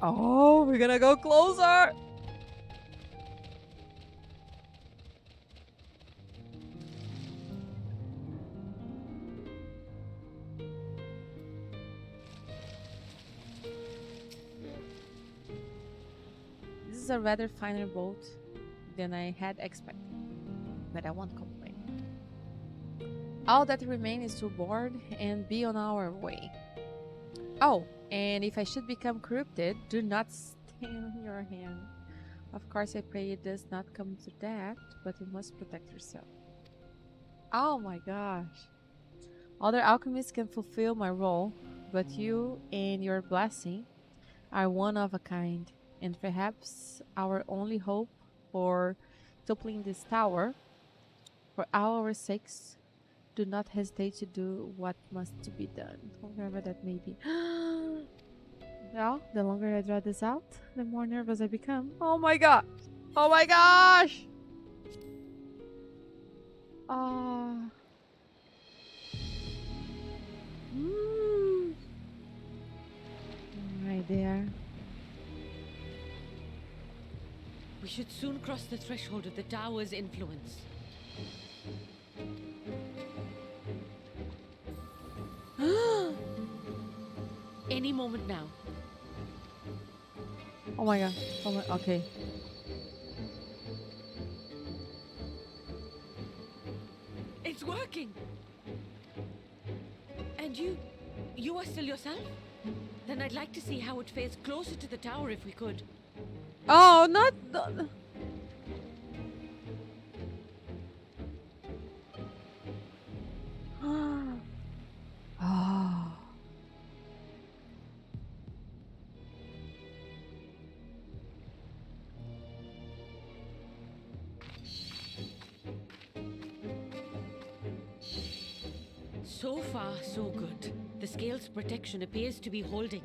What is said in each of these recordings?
Oh, we're gonna go closer. This is a rather finer boat than I had expected, but I won't complain. All that remains is to board and be on our way. Oh, and if I should become corrupted, do not stand your hand. Of course, I pray it does not come to that, but you must protect yourself. Oh my gosh. Other alchemists can fulfill my role, but you and your blessing are one of a kind, and perhaps our only hope for toppling this tower. For our sakes, do not hesitate to do what must to be done, whatever that may be. Well, the longer I draw this out, the more nervous I become. Oh my god! Oh my gosh! Ah. Right there. We should soon cross the threshold of the tower's influence. Any moment now. Oh my god. Oh my. Okay. It's working! And you are still yourself? Then I'd like to see how it fares closer to the tower if we could. Oh, not the. Oh. So far, so good. The scale's protection appears to be holding.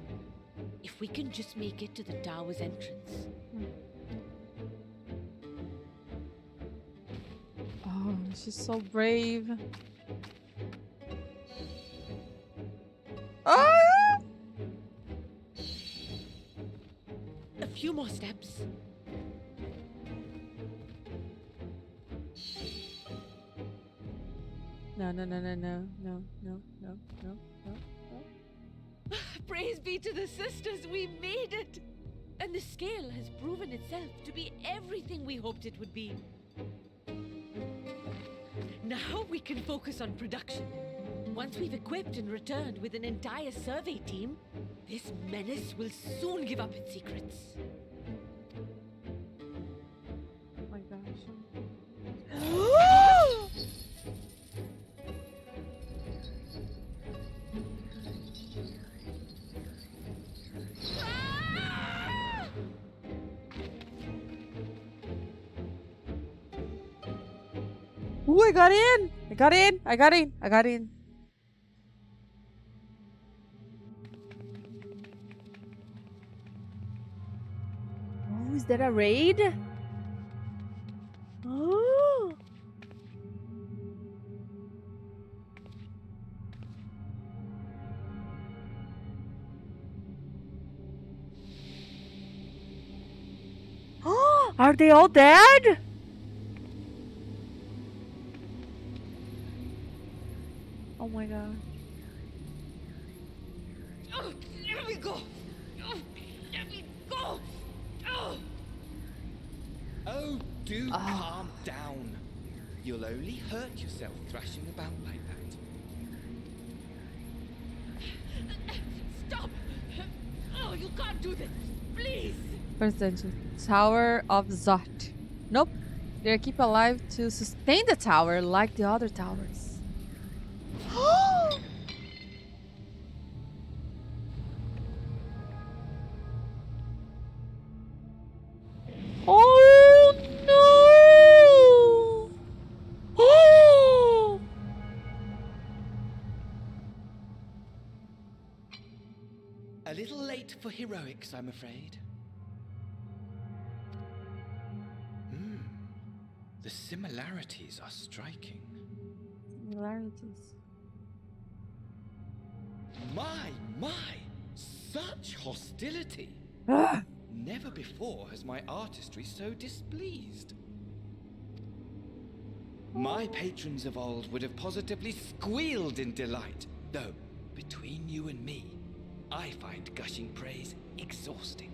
If we can just make it to the tower's entrance. Oh, she's so brave. Ah! A few more steps. No, no, no, no, no, no, no, no, no, no, no. Praise be to the sisters, we made it! And the scale has proven itself to be everything we hoped it would be. Now we can focus on production. Once we've equipped and returned with an entire survey team, this menace will soon give up its secrets. Oh my gosh. Ooh, I got in! I got in! I got in! I got in! Oh, is that a raid? Oh! Are they all dead? Oh my god. Oh, let me go! Oh, let me go! Oh! Oh, do calm down. You'll only hurt yourself thrashing about like that. Stop! Oh, you can't do this! Please! First attention. Tower of Zot. Nope. They're keep alive to sustain the tower like the other towers. Oh no! Oh! A little late for heroics, I'm afraid. The similarities are striking. Similarities. My! Such hostility! Ugh. Never before has my artistry so displeased. My patrons of old would have positively squealed in delight, though, between you and me, I find gushing praise exhausting.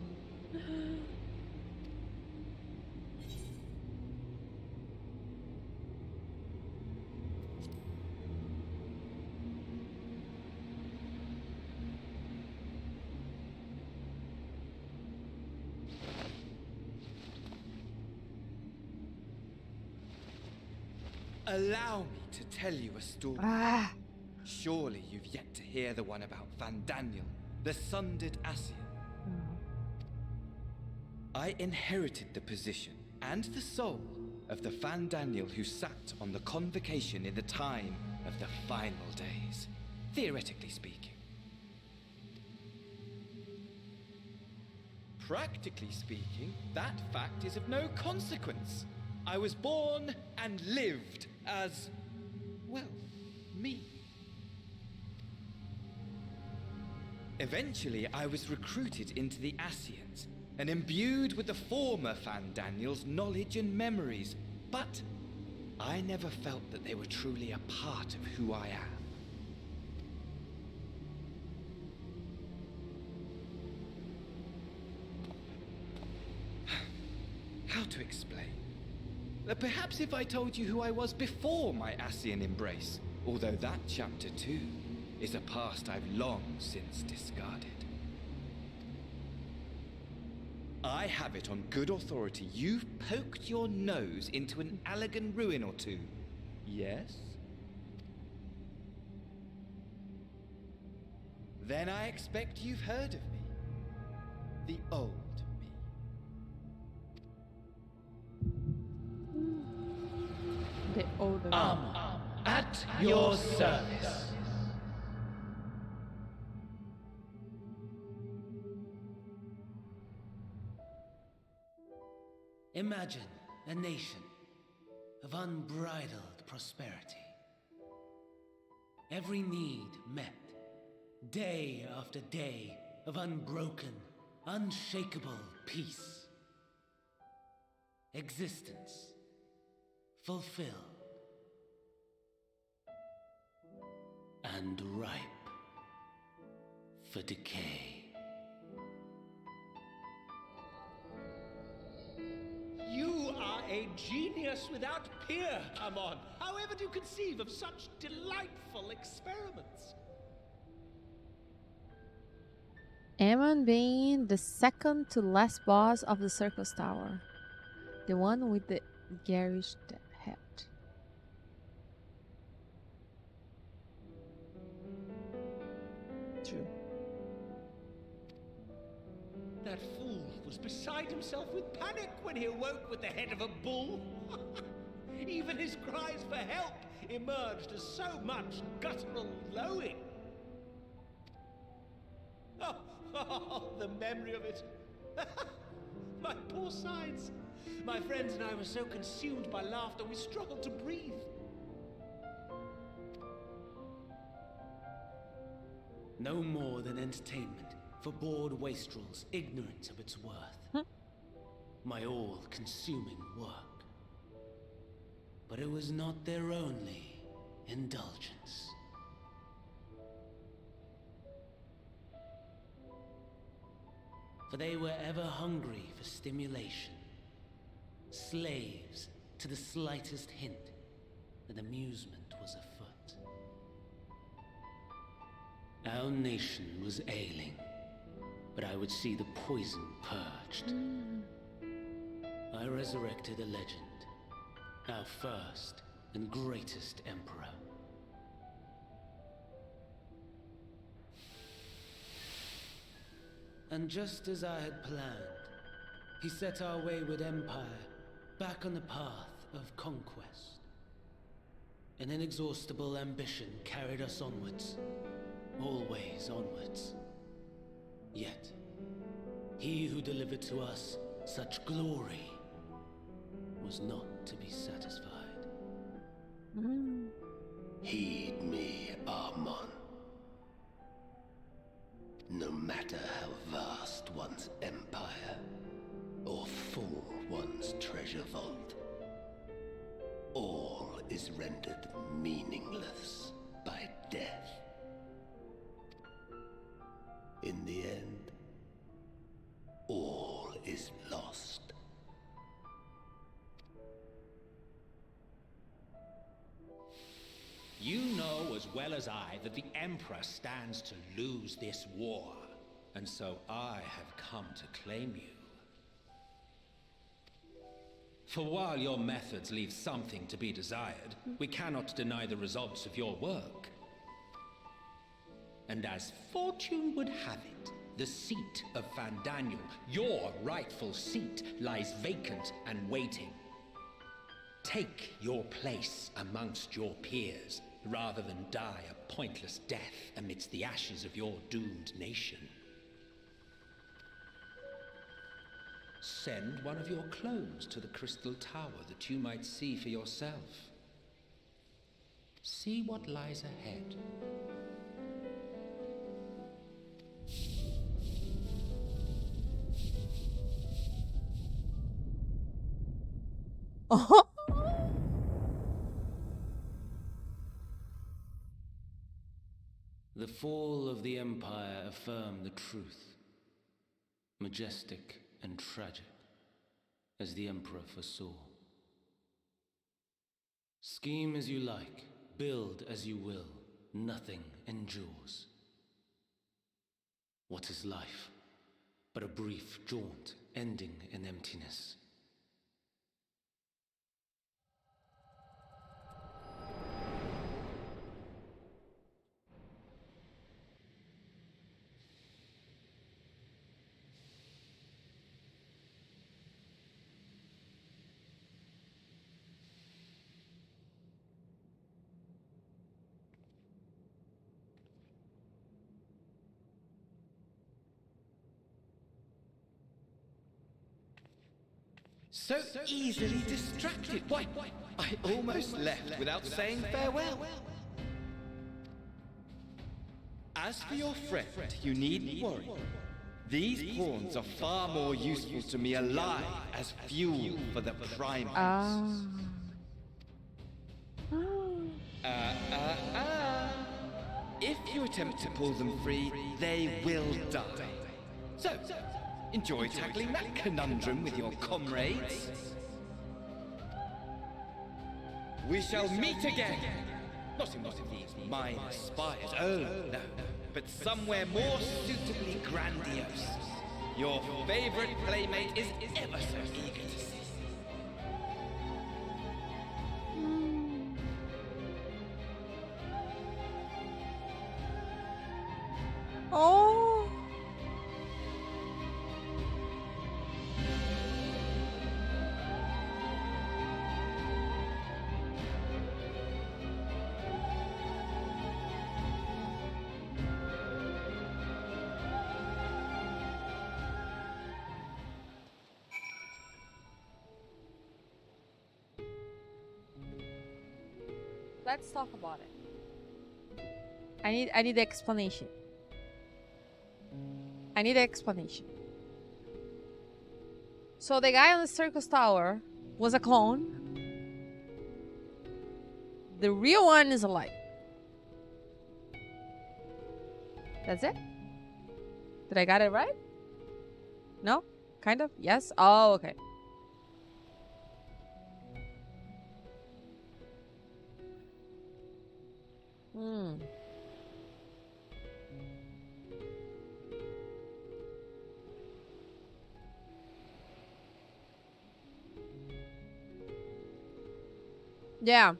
Allow me to tell you a story. Ah. Surely you've yet to hear the one about Van Daniel, the sundered Asian. I inherited the position and the soul of the Van Daniel who sat on the convocation in the time of the final days, theoretically speaking. Practically speaking, that fact is of no consequence. I was born and lived as, well, me. Eventually, I was recruited into the Asians and imbued with the former Van Daniel's knowledge and memories, but I never felt that they were truly a part of who I am. How to explain? Perhaps if I told you who I was before my Asian embrace, although that chapter too is a past I've long since discarded. I have it on good authority you've poked your nose into an Allegan ruin or two. Yes? Then I expect you've heard of me. The old me. The older. At your service. Imagine a nation of unbridled prosperity. Every need met, day after day of unbroken, unshakable peace. Existence fulfilled and ripe for decay. You are a genius without peer, Amon. However do you conceive of such delightful experiments? Ammon being the second to last boss of the Circus Tower. The one with the garish head. True. That fool was beside himself with panic when he awoke with the head of a bull. Even his cries for help emerged as so much guttural lowing. Oh, the memory of it. My poor sides. My friends and I were so consumed by laughter we struggled to breathe. No more than entertainment for bored wastrels ignorant of its worth. My all-consuming work. But it was not their only indulgence. For they were ever hungry for stimulation, slaves to the slightest hint that amusement was afoot. Our nation was ailing, but I would see the poison purged. I resurrected a legend, our first and greatest emperor. And just as I had planned, he set our wayward empire back on the path of conquest. An inexhaustible ambition carried us onwards, always onwards. Yet, he who delivered to us such glory was not to be satisfied. Heed me, Amon. No matter how vast one's empire treasure vault. All is rendered meaningless by death. In the end, all is lost. You know as well as I that the Emperor stands to lose this war, and so I have come to claim you. For while your methods leave something to be desired, we cannot deny the results of your work. And as fortune would have it, the seat of Fandaniel, your rightful seat, lies vacant and waiting. Take your place amongst your peers, rather than die a pointless death amidst the ashes of your doomed nation. Send one of your clones to the Crystal Tower that you might see for yourself. See what lies ahead. Oh. The fall of the Empire affirmed the truth. Majestic and tragic, as the Emperor foresaw. Scheme as you like, build as you will, nothing endures. What is life but a brief jaunt ending in emptiness? So easily distracted. Why, I almost left without saying farewell. As for your friend, you needn't worry. These pawns are far more useful to me alive as fuel for the primates. If you attempt to pull them free, they will die. So, enjoy tackling that conundrum with your comrades. We shall meet again! Not in one of these minor spires, oh no, but somewhere more suitably grandiose. Your favorite playmate is ever so eager to see. Oh. Let's talk about it. I need the explanation. I need an explanation. So the guy on the circus tower was a clone. The real one is alive. That's it? Did I got it right? No? Kind of? Yes? Oh, okay. Yeah.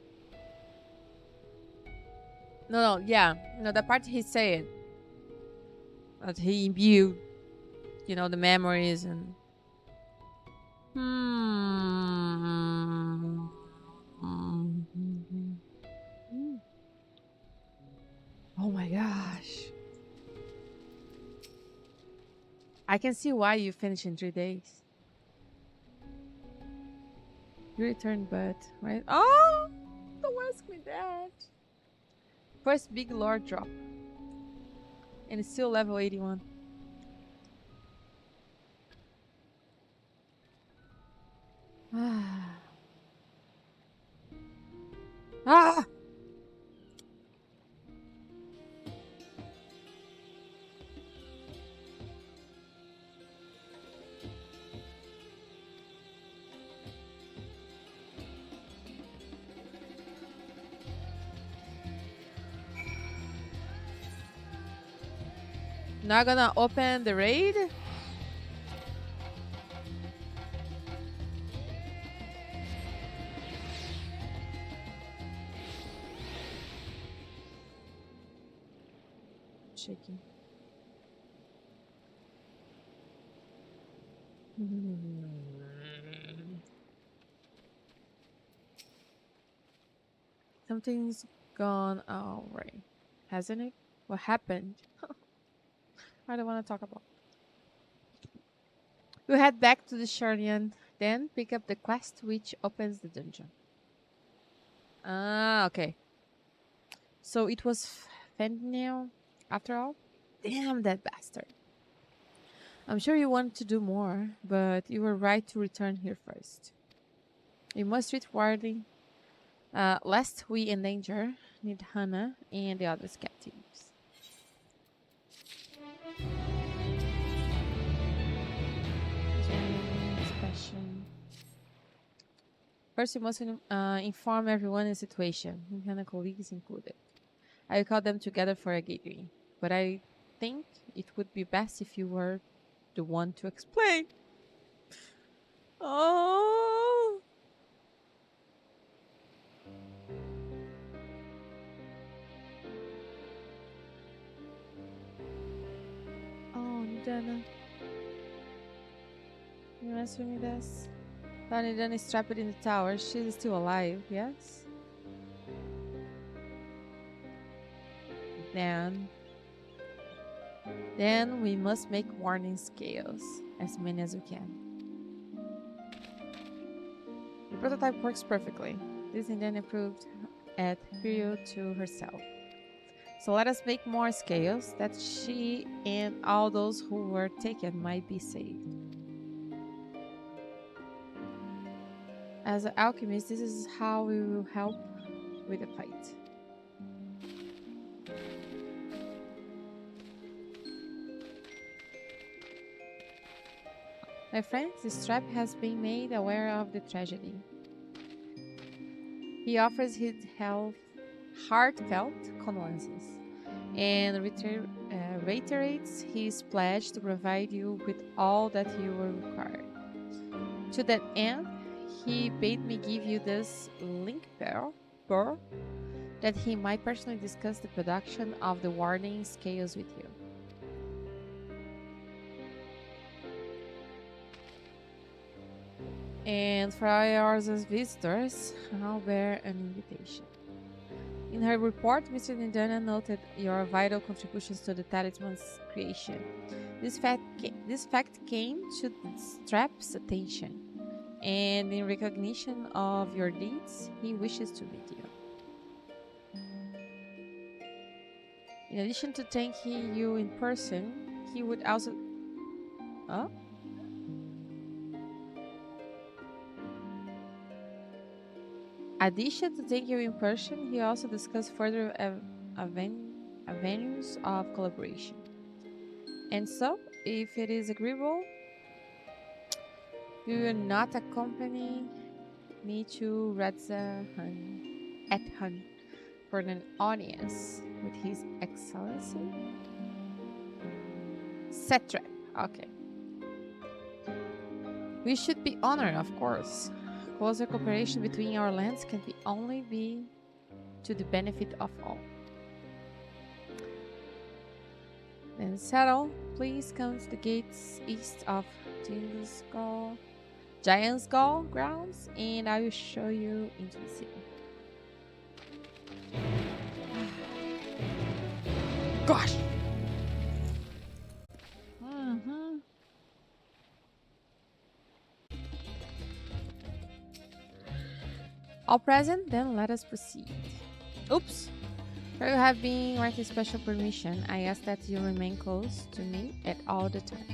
No, yeah. No, the part he said that he imbued, the memories and Oh my gosh. I can see why you finished in 3 days. You returned, but right? Oh, don't ask me that. First big lore drop, and it's still level 81. Ah! Not gonna open the raid? Shaking. Something's gone awry, hasn't it? What happened? I don't want to talk about. We head back to the Shardian, then pick up the quest which opens the dungeon. Ah, okay. So it was fentanyl after all? Damn that bastard. I'm sure you want to do more, but you were right to return here first. We must treat Wardley, lest we endanger Nidhana and the other captives. First, you must inform everyone in the situation, Nidhana colleagues included. I will call them together for a gathering, but I think it would be best if you were the one to explain. Oh. Oh, Nidhana. You answer me this? Nidhana is trapped in the tower. She is still alive, yes? Then we must make warning scales, as many as we can. The prototype works perfectly. This Indian proved at period to herself. So let us make more scales that she and all those who were taken might be saved. As an alchemist, this is how we will help with the fight. My friends, this trap has been made aware of the tragedy. He offers his heartfelt condolences and reiterates his pledge to provide you with all that you will require. To that end, he bade me give you this link pearl that he might personally discuss the production of the warning scales with you. And for ours as visitors, I'll bear an invitation. In her report, Mr. Nidhana noted your vital contributions to the talisman's creation. This fact came to the Strap's attention, and in recognition of your deeds, he wishes to meet you. In addition to thanking you in person, he would also... Oh? Addition to thank you in person, he also discussed further avenues of collaboration. And so, if it is agreeable, you will not accompany me to Radz-at-Han for an audience with His Excellency? Satrap. Okay. We should be honored, of course. Closer cooperation between our lands can only be to the benefit of all. Then settle, please come to the gates east of Giant's Skull grounds, and I will show you into the city. Gosh! All present, then let us proceed. Oops! For you have been granted special permission, I ask that you remain close to me at all the time.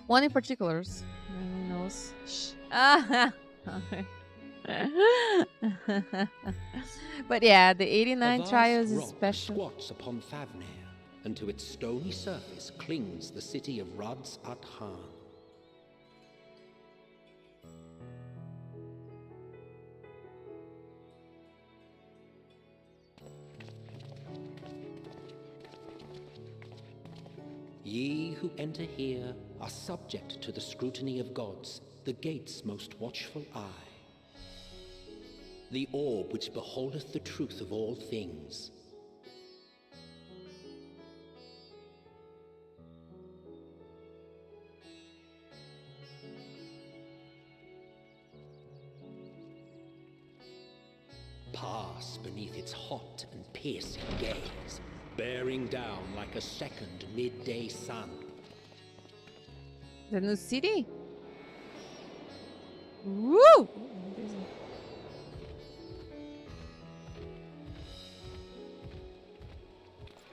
One in particular knows But yeah, the A 89 vast trials is rock special. squats upon Favnir, and to its stony surface clings the city of Radz-at-Han. Ye who enter here are subject to the scrutiny of gods, the gate's most watchful eye. The orb which beholdeth the truth of all things. Pass beneath its hot and piercing gaze, bearing down like a second midday sun. The new city? Woo!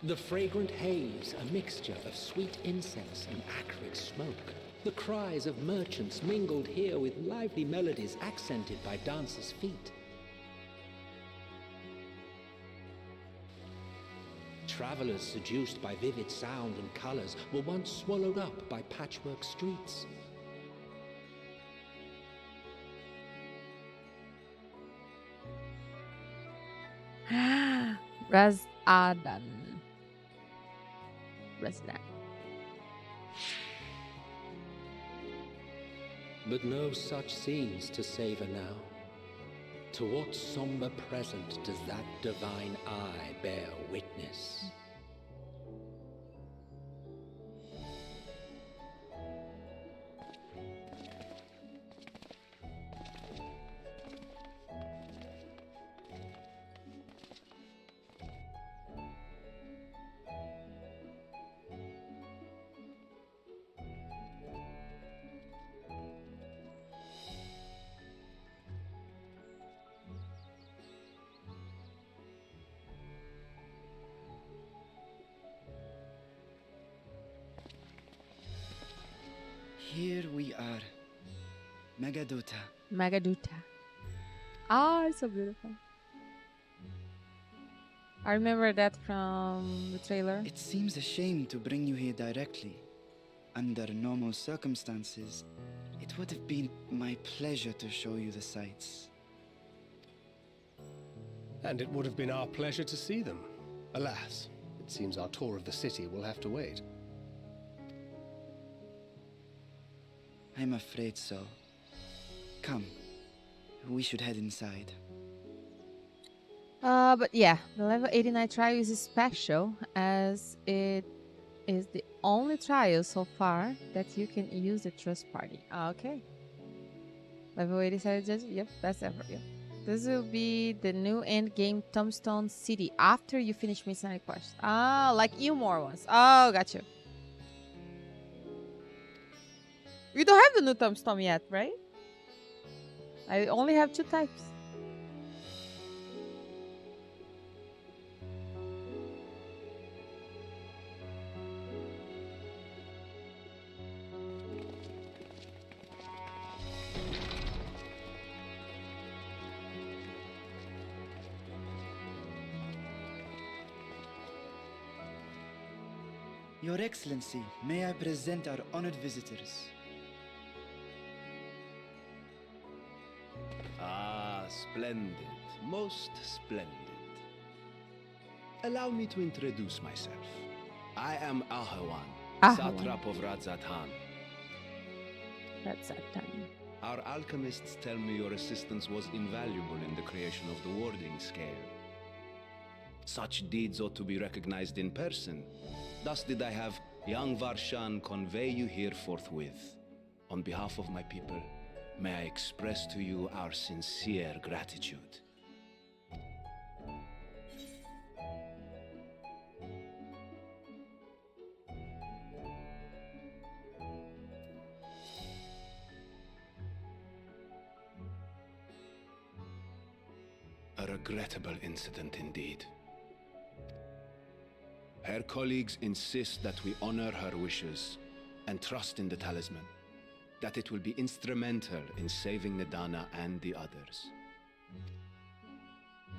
The fragrant haze, a mixture of sweet incense and acrid smoke. The cries of merchants mingled here with lively melodies accented by dancers' feet. Travelers seduced by vivid sound and colors were once swallowed up by patchwork streets. Radz-at-Han. Resident. But no such scenes to savor now. To what somber present does that divine eye bear witness? Here we are. Magaduta. Magaduta. Ah, it's so beautiful. I remember that from the trailer. It seems a shame to bring you here directly. Under normal circumstances, it would have been my pleasure to show you the sights. And it would have been our pleasure to see them. Alas, it seems our tour of the city will have to wait. I'm afraid so. Come, we should head inside. But yeah, the level 89 trial is special as it is the only trial so far that you can use the trust party. Okay. Level 87 judge. Yep, that's ever. Yep. This will be the new end game Tombstone City after you finish Midnight Quest. Ah, like Ilmore ones. Oh, got you. You don't have the new Tombstone yet, right? I only have 2 types. Your Excellency, may I present our honored visitors? Ah, splendid. Most splendid. Allow me to introduce myself. I am Ahawan, satrap of Radz-at-Han. Radz-at-Han. Our alchemists tell me your assistance was invaluable in the creation of the warding scale. Such deeds ought to be recognized in person. Thus did I have young Varshan convey you here forthwith. On behalf of my people, may I express to you our sincere gratitude. A regrettable incident indeed. Her colleagues insist that we honor her wishes and trust in the talisman. that it will be instrumental in saving Nadana and the others.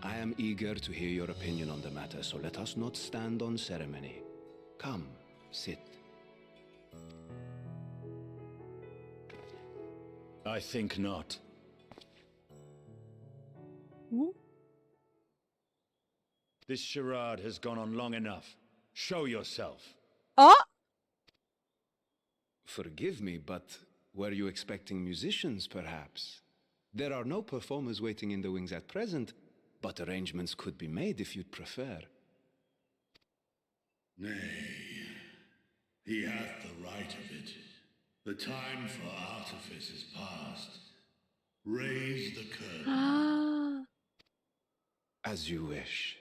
I am eager to hear your opinion on the matter, so let us not stand on ceremony. Come, sit. I think not. This charade has gone on long enough. Show yourself. Oh! Forgive me, but were you expecting musicians, perhaps? There are no performers waiting in the wings at present, but arrangements could be made if you'd prefer. Nay, he hath the right of it. The time for artifice is past. Raise the curtain. As you wish.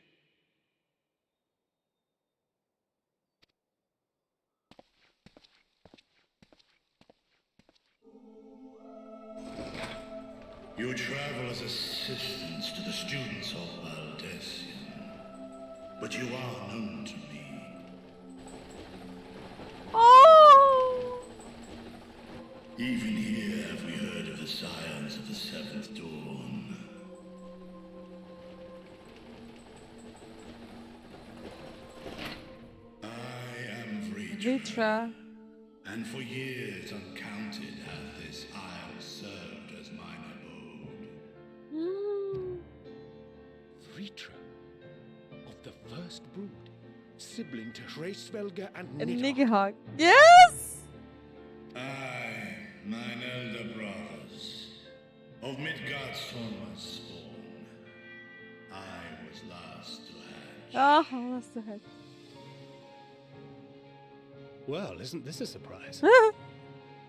You travel as assistants to the students of Valdesian, but you are known to me. Oh! Even here have we heard of the scions of the Seventh Dawn. I am Vitra. And for years uncounted hath this isle served as mine abode. Vritra, of the first brood, sibling to Hraesvelga and Nidhogg. Yes! I, mine elder brothers, of Midgard's Sorma's spawn, I was last to hatch. Oh, last to hatch. Well, isn't this a surprise?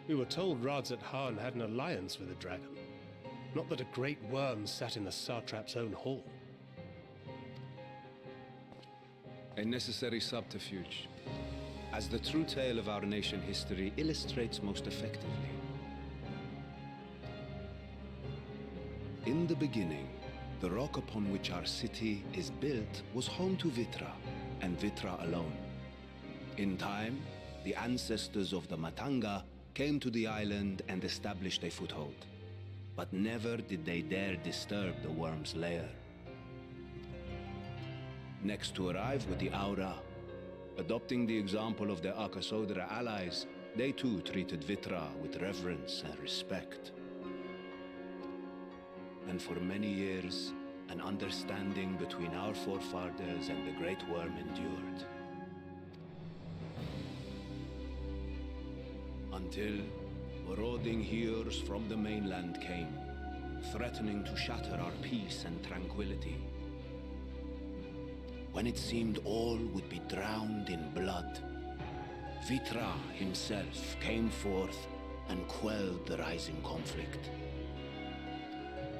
We were told Radz-at-Han had an alliance with a dragon. Not that a great worm sat in the satrap's own hall. A necessary subterfuge, as the true tale of our nation history illustrates most effectively. In the beginning, the rock upon which our city is built was home to Vitra, and Vitra alone. In time, the ancestors of the Matanga came to the island and established a foothold. But never did they dare disturb the worm's lair. Next to arrive with the Aura, adopting the example of their Akasodra allies, they too treated Vitra with reverence and respect. And for many years, an understanding between our forefathers and the Great Worm endured. Until marauding heroes from the mainland came, threatening to shatter our peace and tranquility. When it seemed all would be drowned in blood, Vitra himself came forth and quelled the rising conflict.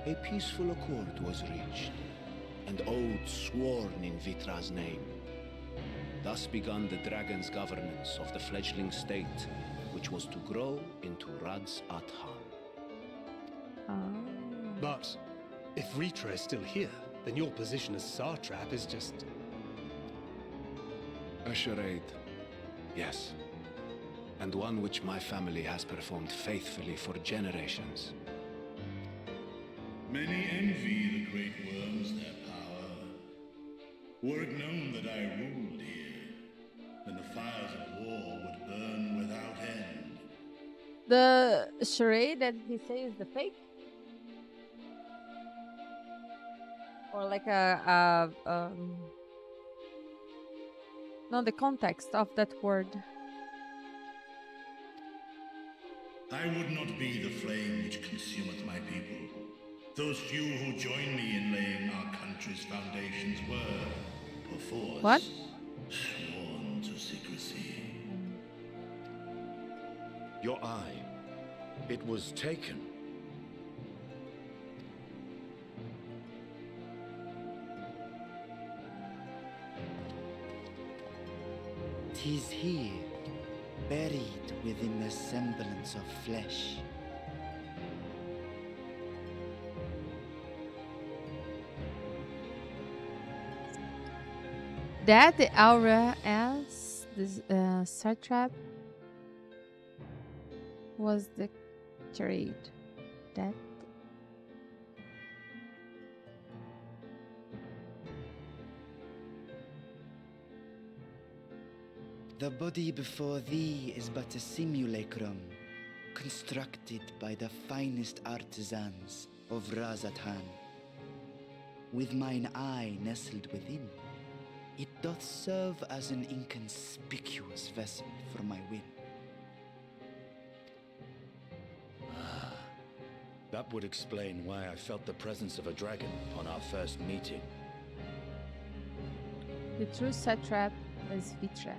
A peaceful accord was reached, and oaths sworn in Vitra's name. Thus began the dragon's governance of the fledgling state, which was to grow into Radz-at-Han. But if Vritra is still here, then your position as satrap is just... A charade, yes. And one which my family has performed faithfully for generations. Many envy the great worms their power. Were it known that I ruled here, then the fires of war would burn without end. The charade that he says is the fake? Or like no, the context of that word. I would not be the flame which consumeth my people. Those few who joined me in laying our country's foundations were, perforce, What? sworn to secrecy. Your eye. It was taken. 'Tis here, buried within the semblance of flesh. That the aura as the satrap was the Trade. That. The body before thee is but a simulacrum, constructed by the finest artisans of Radz-at-Han. With mine eye nestled within, it doth serve as an inconspicuous vessel for my will. That would explain why I felt the presence of a dragon upon our first meeting. The true satrap is Vitra.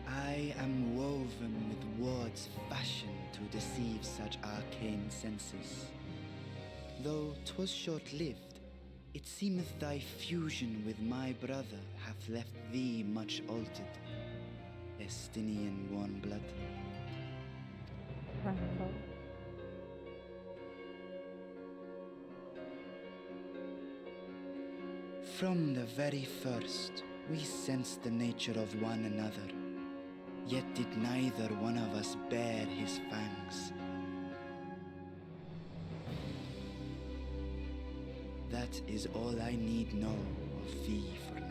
I am woven with words fashioned to deceive such arcane senses. Though 'twas short-lived, it seemeth thy fusion with my brother hath left thee much altered, Estinian warm-blood. Rumble. From the very first, we sensed the nature of one another, yet did neither one of us bear his fangs. That is all I need know of thee for now.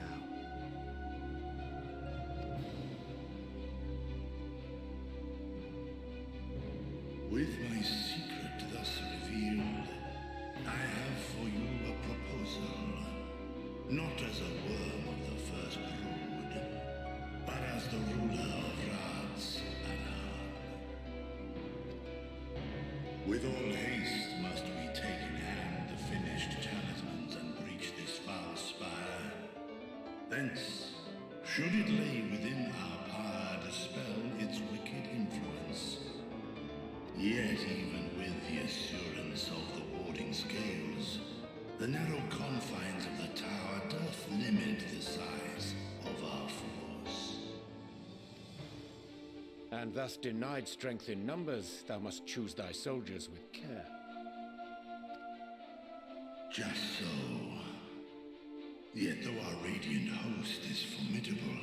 With my secret thus revealed, I have for you a proposal, not as a worm of the first brood, but as the ruler of Radz-at-Han. With all haste must we take in hand the finished talismans and breach this foul spire. Thence, should it lay within our power, dispel its wicked influence. Yet even with the assurance of the warding scales, the narrow confines of the tower doth limit the size of our force. And thus denied strength in numbers, thou must choose thy soldiers with care. Just so. Yet though our radiant host is formidable,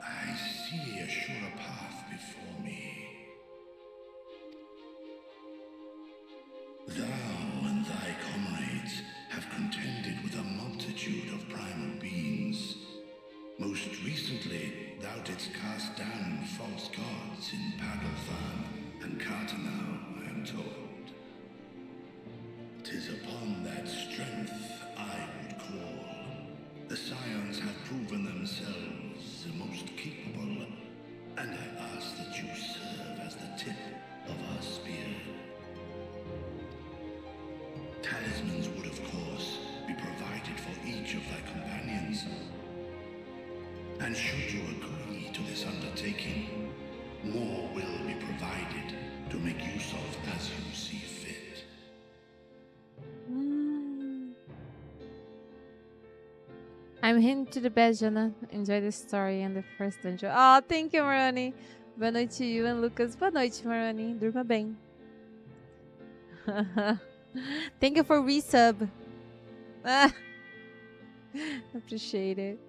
I see a surer path before me. Thou and thy comrades have contended with a multitude of primal beings. Most recently, thou didst cast down false gods in Radz-at-Han and Cartanau, I am told. 'Tis upon that strength I would call. The Scions have proven themselves the most capable, and I ask that you serve as the tip of our spear. Talismans would, of course, be provided for each of thy companions. And should you agree to this undertaking, more will be provided to make use of as you see fit. I'm heading to the bed, Jonah. Enjoy the story and the first dungeon. Oh, thank you, Maroni. Boa noite, you and Lucas. Boa noite, Maroni. Durma bem. Thank you for resub. Appreciate it.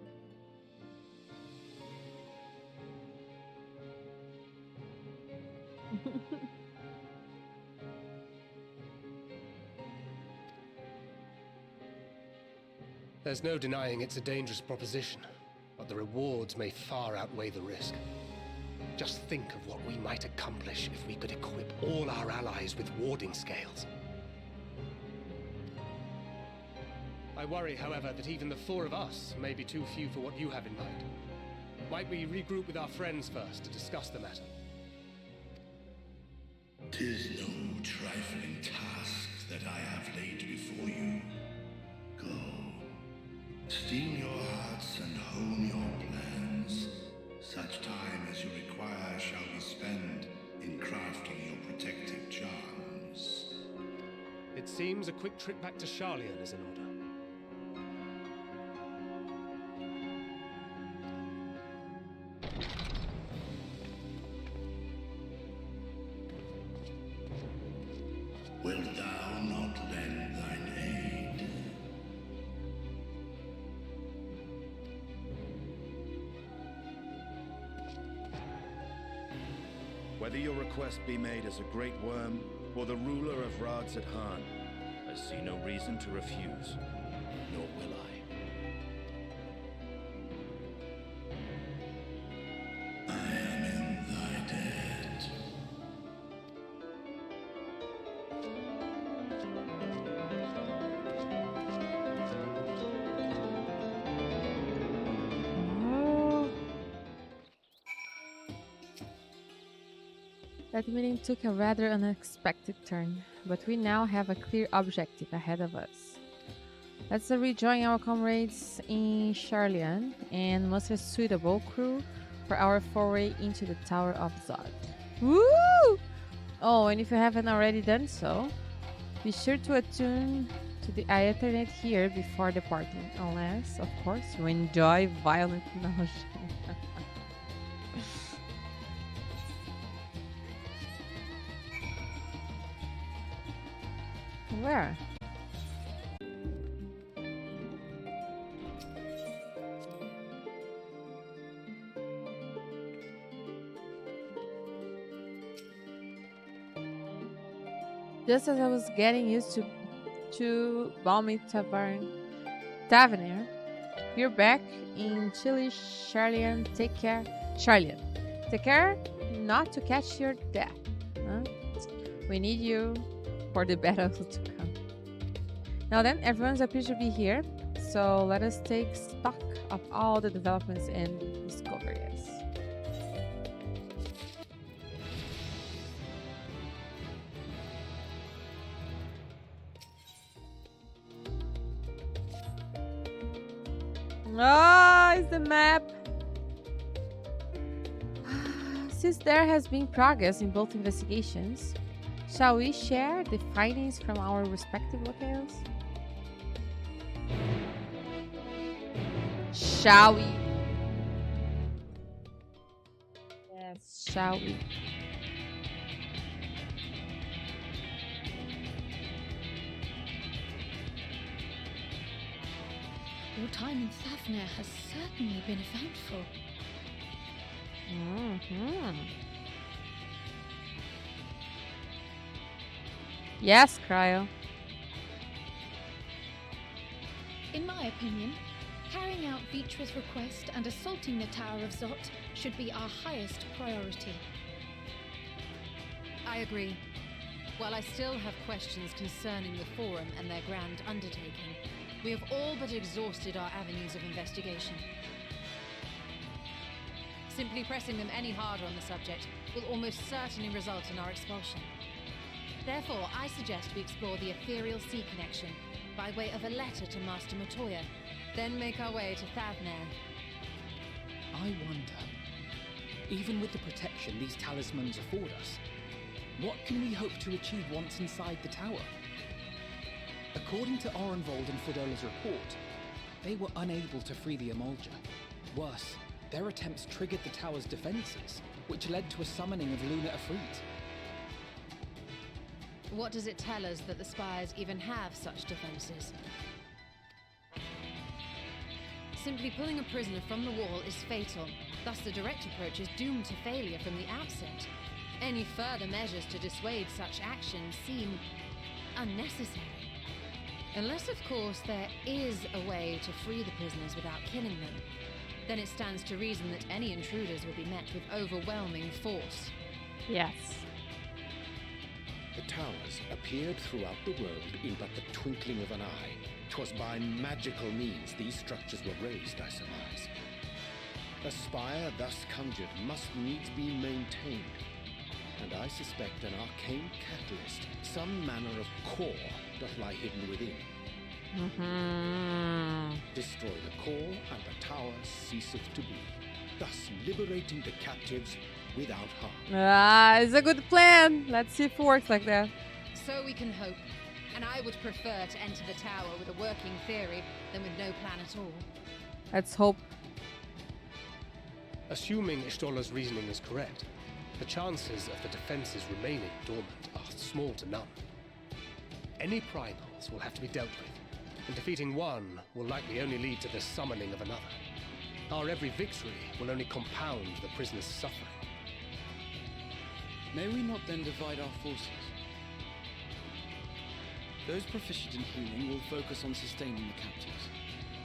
There's no denying it's a dangerous proposition, but the rewards may far outweigh the risk. Just think of what we might accomplish if we could equip all our allies with warding scales. I worry, however, that even the four of us may be too few for what you have in mind. Might we regroup with our friends first to discuss the matter? 'Tis no trifling task that I have laid before you. Go. Steel your hearts and hone your plans. Such time as you require shall be spent in crafting your protective charms. It seems a quick trip back to Sharlayan is in order. Wilt thou not lend thine aid? Whether your request be made as a great worm or the ruler of Radz-at-Han, I see no reason to refuse, nor will I. I am in thy debt. That meeting took a rather unexpected turn, but we now have a clear objective ahead of us. Let's rejoin our comrades in Charlian and muster a suitable crew for our foray into the Tower of Zod. Woo! Oh, and if you haven't already done so, be sure to attune to the Ethernet here before departing, unless, of course, you enjoy violent nausea. Where? Just as I was getting used to balmy Tavernier, we're back in Chile, Charlian. Take care, Charlian. Take care not to catch your death. Huh? We need you for the battle to come. Now then, everyone appears to be here, so let us take stock of all the developments and discoveries. Ah, it's the map. Since there has been progress in both investigations, shall we share the findings from our respective locales? Shall we? Yes, shall we? Your time in Thavner has certainly been eventful. Yes, Cryo. In my opinion, carrying out Vitra's request and assaulting the Tower of Zot should be our highest priority. I agree. While I still have questions concerning the Forum and their grand undertaking, we have all but exhausted our avenues of investigation. Simply pressing them any harder on the subject will almost certainly result in our expulsion. Therefore, I suggest we explore the ethereal sea connection by way of a letter to Master Matoya, then make our way to Thavner. I wonder, even with the protection these talismans afford us, what can we hope to achieve once inside the tower? According to Orenvold and Fodola's report, they were unable to free the Emulger. Worse, their attempts triggered the tower's defenses, which led to a summoning of Luna Afrit. What does it tell us that the Spires even have such defenses? Simply pulling a prisoner from the wall is fatal, thus the direct approach is doomed to failure from the outset. Any further measures to dissuade such actions seem unnecessary. Unless, of course, there is a way to free the prisoners without killing them. Then it stands to reason that any intruders will be met with overwhelming force. Yes. The towers appeared throughout the world in but the twinkling of an eye. 'Twas by magical means these structures were raised, I surmise. A spire thus conjured must needs be maintained, and I suspect an arcane catalyst, some manner of core, doth lie hidden within. Destroy the core, and the tower ceaseth to be, thus liberating the captives without harm. Ah, it's a good plan. Let's see if it works like that. So we can hope. And I would prefer to enter the tower with a working theory than with no plan at all. Let's hope. Assuming Ishtola's reasoning is correct, the chances of the defenses remaining dormant are small to none. Any primals will have to be dealt with, and defeating one will likely only lead to the summoning of another. Our every victory will only compound the prisoner's suffering. May we not then divide our forces? Those proficient in healing will focus on sustaining the captives.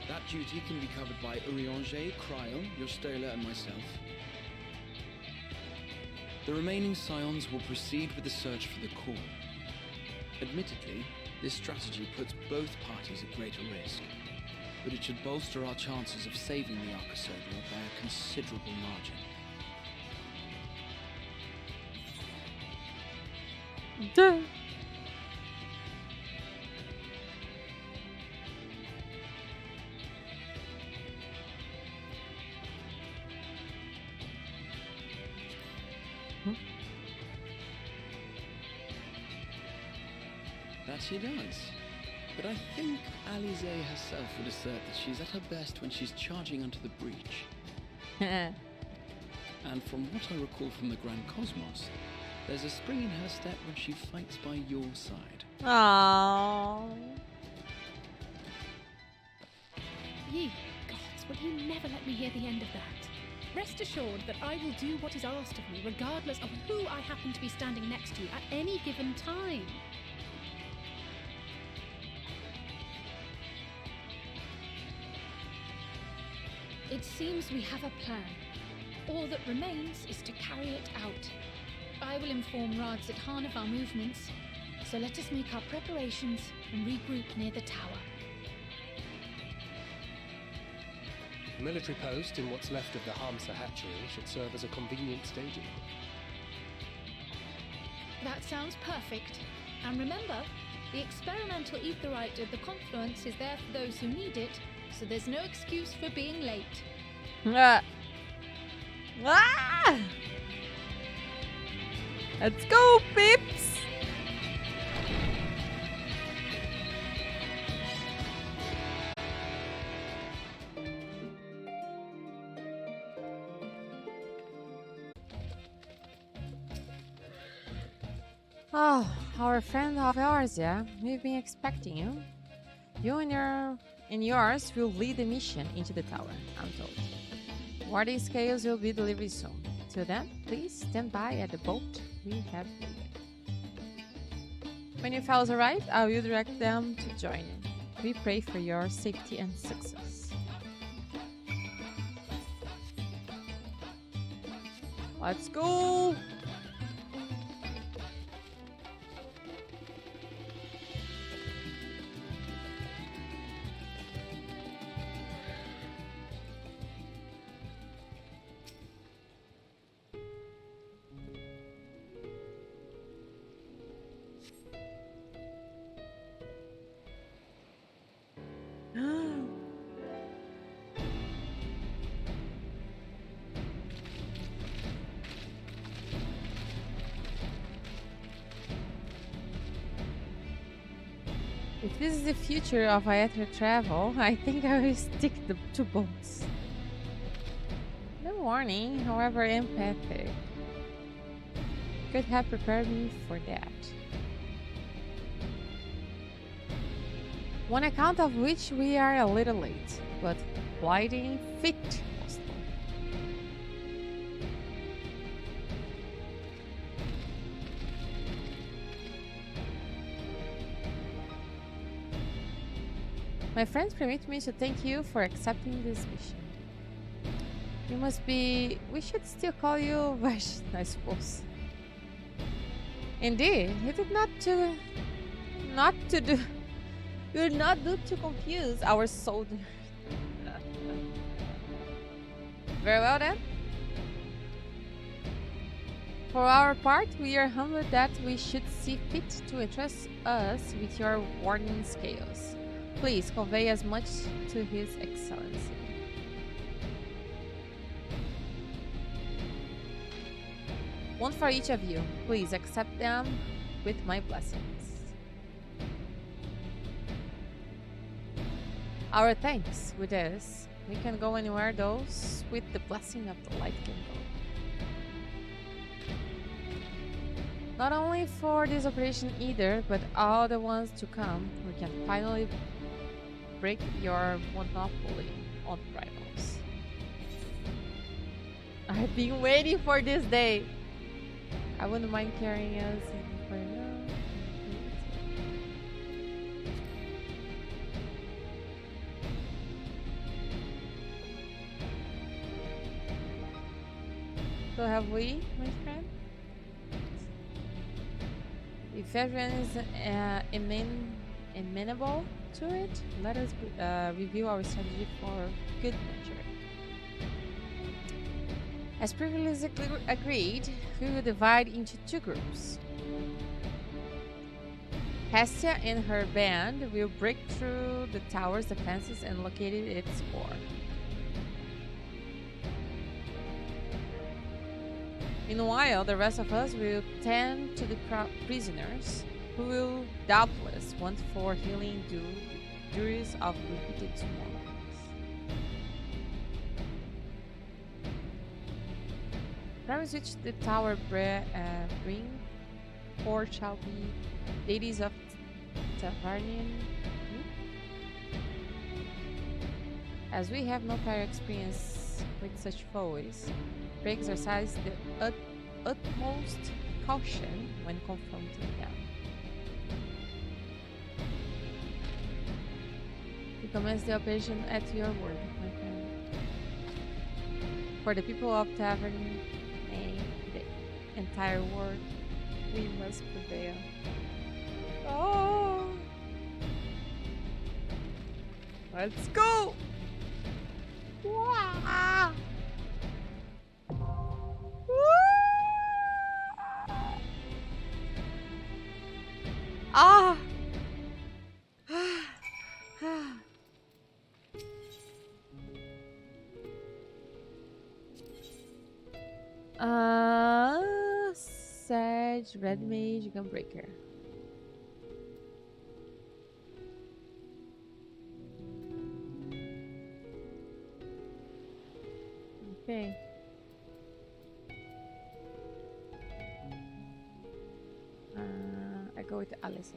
That duty can be covered by Urianger, Cryon, Yostela, and myself. The remaining scions will proceed with the search for the core. Admittedly, this strategy puts both parties at greater risk, but it should bolster our chances of saving the Archosaurus by a considerable margin. Duh. That she does. But I think Alize herself would assert that she's at her best when she's charging onto the breach. And from what I recall from the Grand Cosmos, there's a spring in her step when she fights by your side. Aww. Ye gods, will you never let me hear the end of that? Rest assured that I will do what is asked of me, regardless of who I happen to be standing next to at any given time. It seems we have a plan. All that remains is to carry it out. I will inform Radz-at-Han of our movements, so let us make our preparations and regroup near the tower. A military post in what's left of the Hamsa hatchery should serve as a convenient staging. That sounds perfect. And remember, the experimental aetherite at the confluence is there for those who need it, so there's no excuse for being late. Let's go, peeps! Oh, our friend of ours, yeah? We've been expecting you. You and yours will lead the mission into the tower, I'm told. Warding scales will be delivered soon. Till then, please stand by at the boat we have waiting. When you fellows arrive, I will direct them to join you. We pray for your safety and success. Let's go! If this is the future of Aether travel, I think I will stick to boats. No warning, however empathic, could have prepared me for that. One account of which we are a little late, but gliding fit mostly. My friends permit me to thank you for accepting this mission. You must be... we should still call you Vash, I suppose. Indeed, you did not do to confuse our soldiers. Very well then. For our part, we are humbled that we should see fit to entrust us with your warning scales. Please convey as much to His Excellency. One for each of you. Please accept them with my blessings. Our thanks. With this, we can go anywhere those with the blessing of the light can go. Not only for this operation either, but all the ones to come, we can finally break your monopoly on rivals. I've been waiting for this day. I wouldn't mind carrying us for now. So have we, my friend? If everyone is amenable to it, let us review our strategy for good measure. As previously agreed, we will divide into two groups. Hestia and her band will break through the tower's defenses and locate its core. Meanwhile, the rest of us will tend to the prisoners, who will doubtless want for healing duties of repeated swarms. Primes which the tower bring forth shall be ladies of Tavernian. As we have no prior experience with such foes, we exercise the utmost caution when confronting them. We commence the operation at your word, my friend. For the people of Tavern and the entire world, we must prevail. Oh! Let's go! Wow! Ah! Sage, Red Mage, Gunbreaker. Okay. I go with Alice.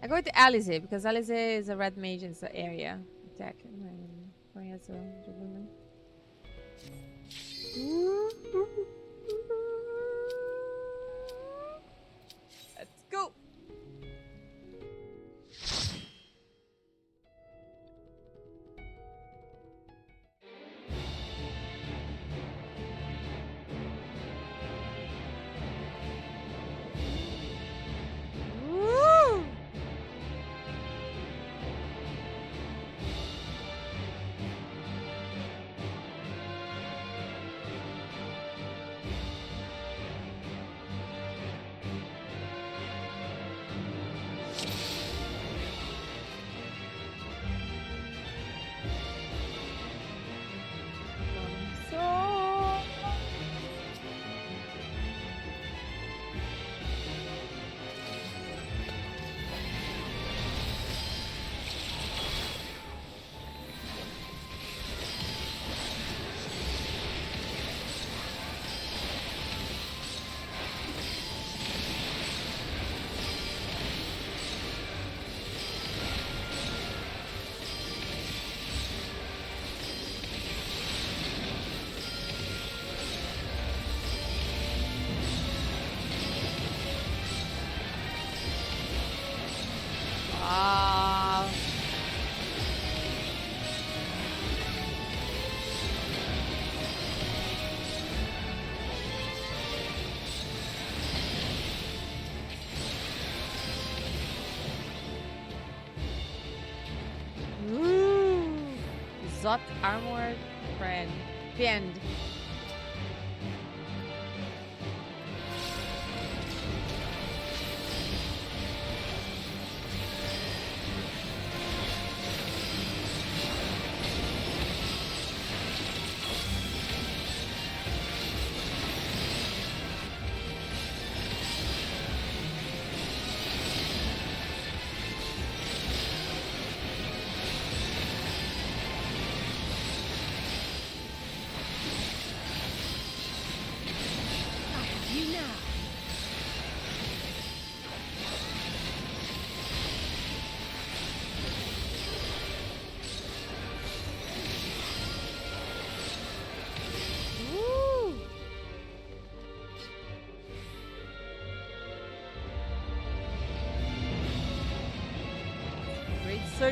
I go with Alice because Alice is a red mage in the area. Attack. Going as a juggler. Let's go. Zot armored friend. Bend.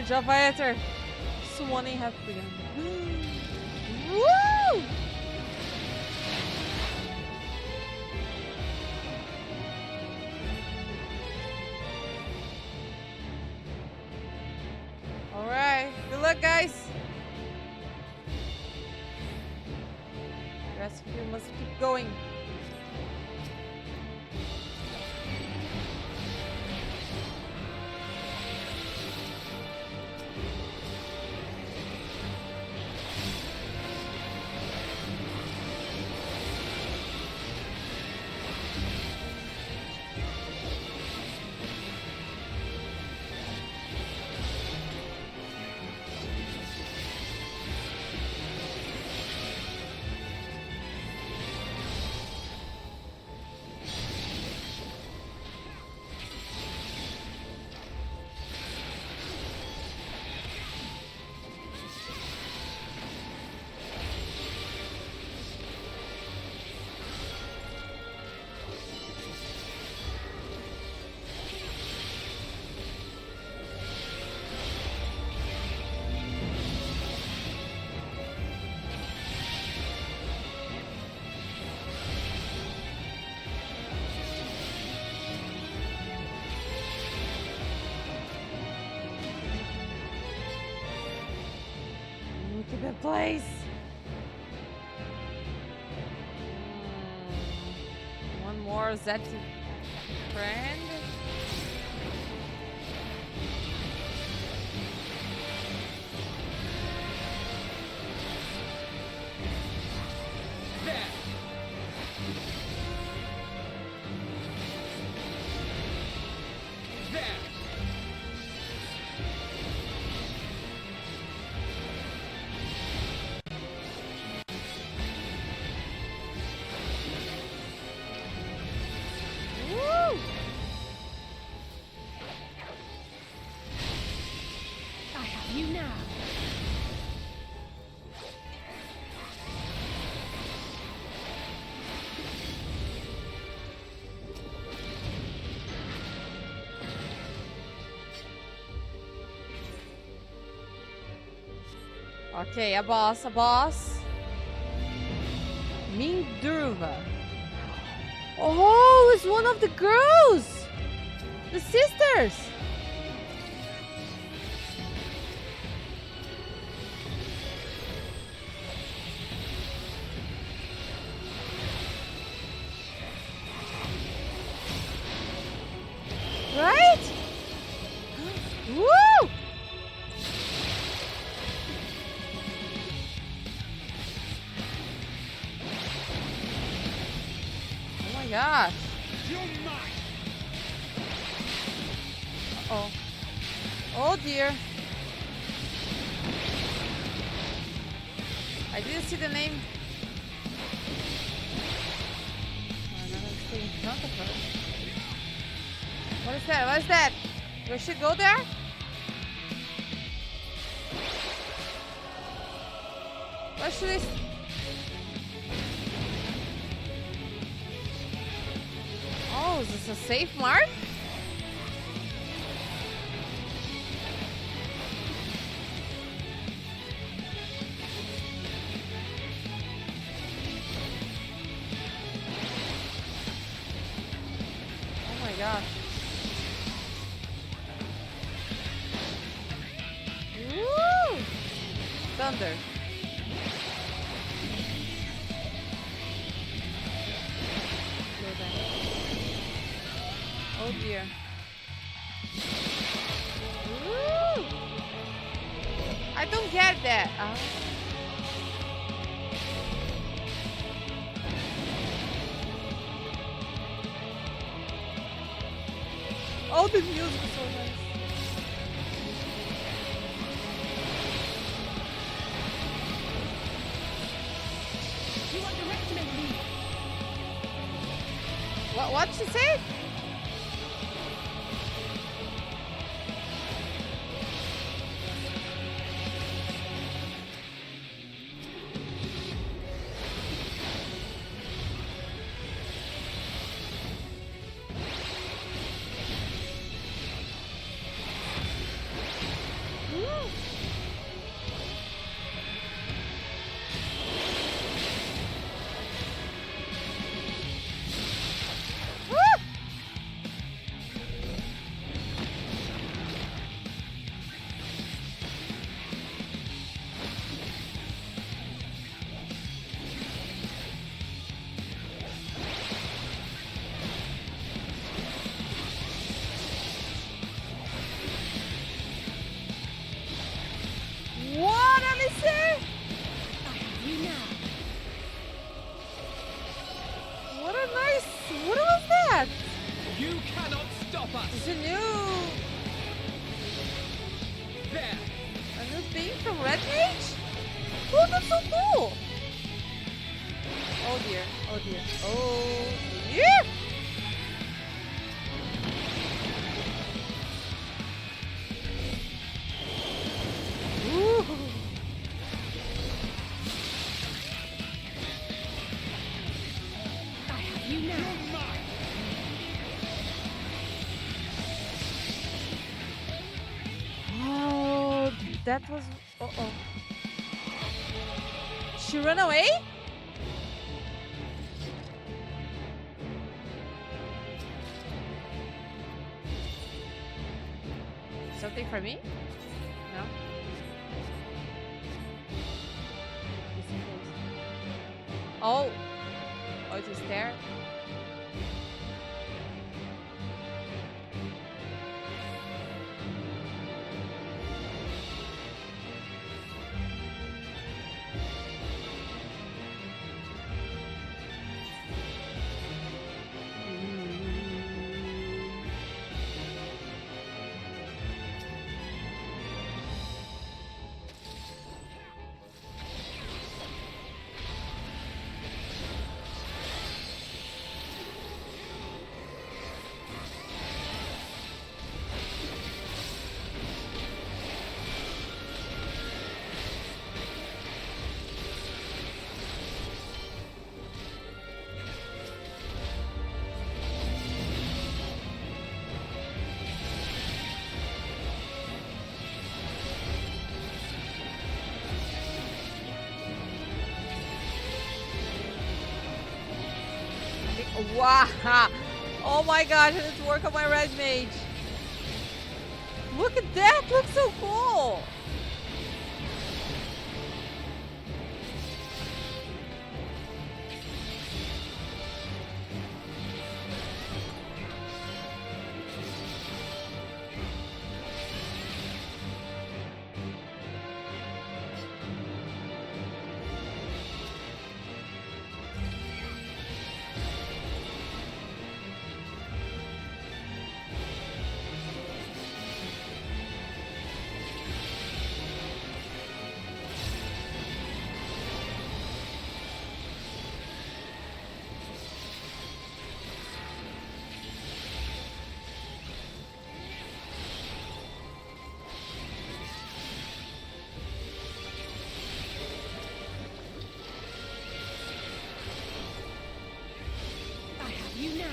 Java Ether. Swanning have begun. Woo! Alright, good luck, guys. The rest of you must keep going. Look at that place. One more Zet friend. Okay, a boss, a boss. Mindurva. Oh, it's one of the girls! The sisters! Right? Woo! Gosh. Uh-oh. Oh dear. I didn't see the name. I'm gonna stay in front of her. What is that? What is that? We should go there? What should I... Oh, is this a safe mark? Oh my gosh. Woo! Thunder. Oh dear. Woo! I don't get that. Oh, the music is so nice. You underestimate me. What'd she say? It's a new thing from Red Mage? Oh, that's so cool! Oh dear, oh dear, oh dear! Ooh. I have you now. Oh, that was... Uh-oh. She ran away? Something for me? No? Oh! Oh, it's there? Wow! Oh my gosh, I need to work on my Red Mage. Look at that! Looks so cool! You now.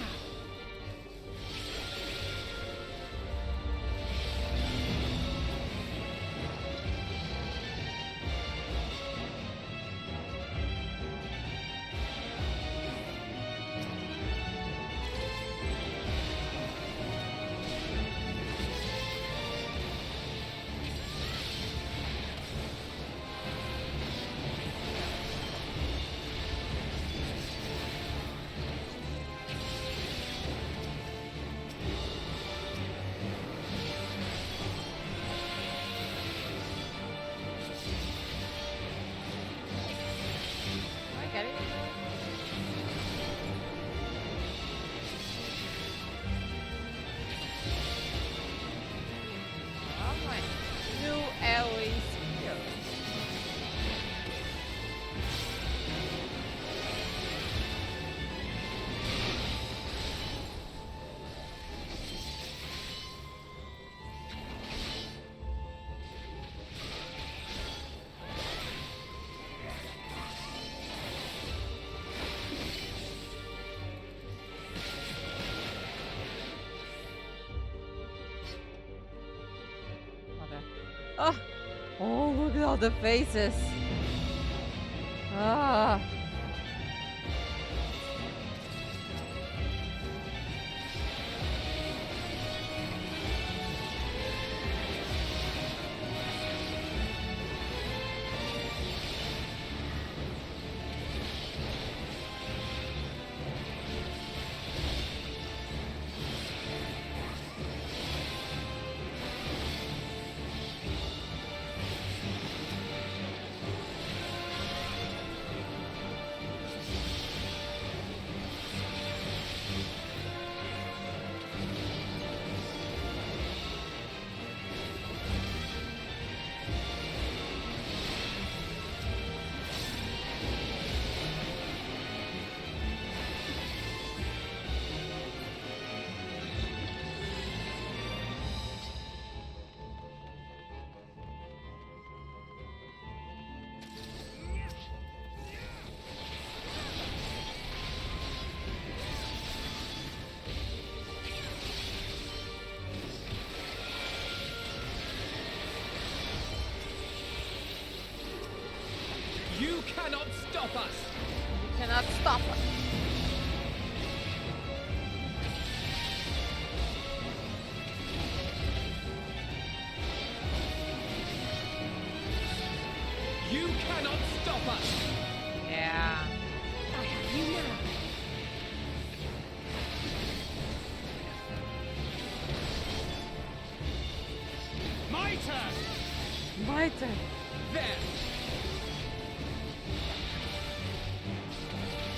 Oh, oh, look at all the faces. Ah. You cannot stop us! You cannot stop us. You cannot stop us! Yeah. I have you now. My turn! My turn. There!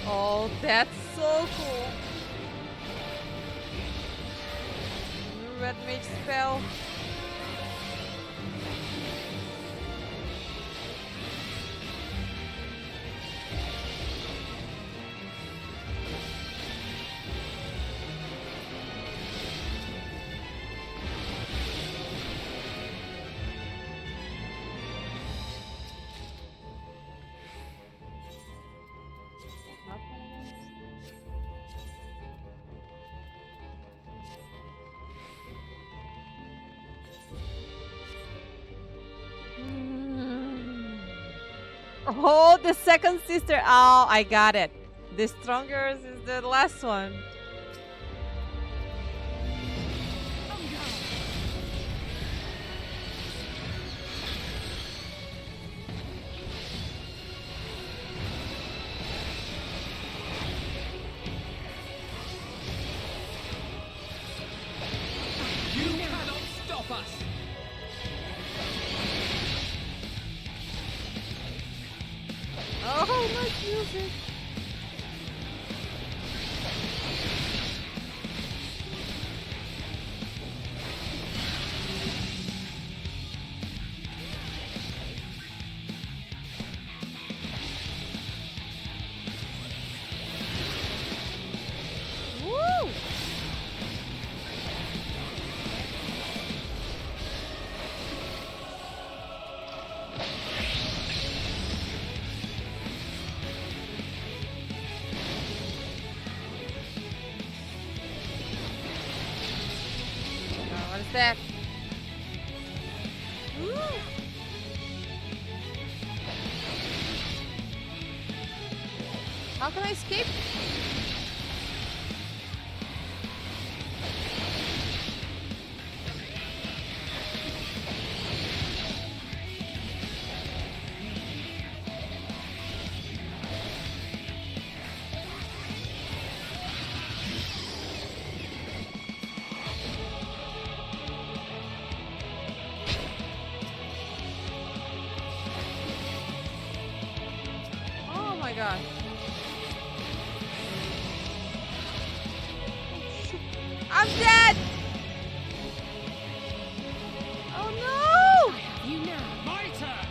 Oh, that's so cool. Red mage spell. Oh, the second sister. Oh, I got it. The strongest is the last one. You cannot stop us! Oh, nice music. Woo! What is that? Woo! How can I escape? Oh my god. I'm dead! Oh no! You now. My turn!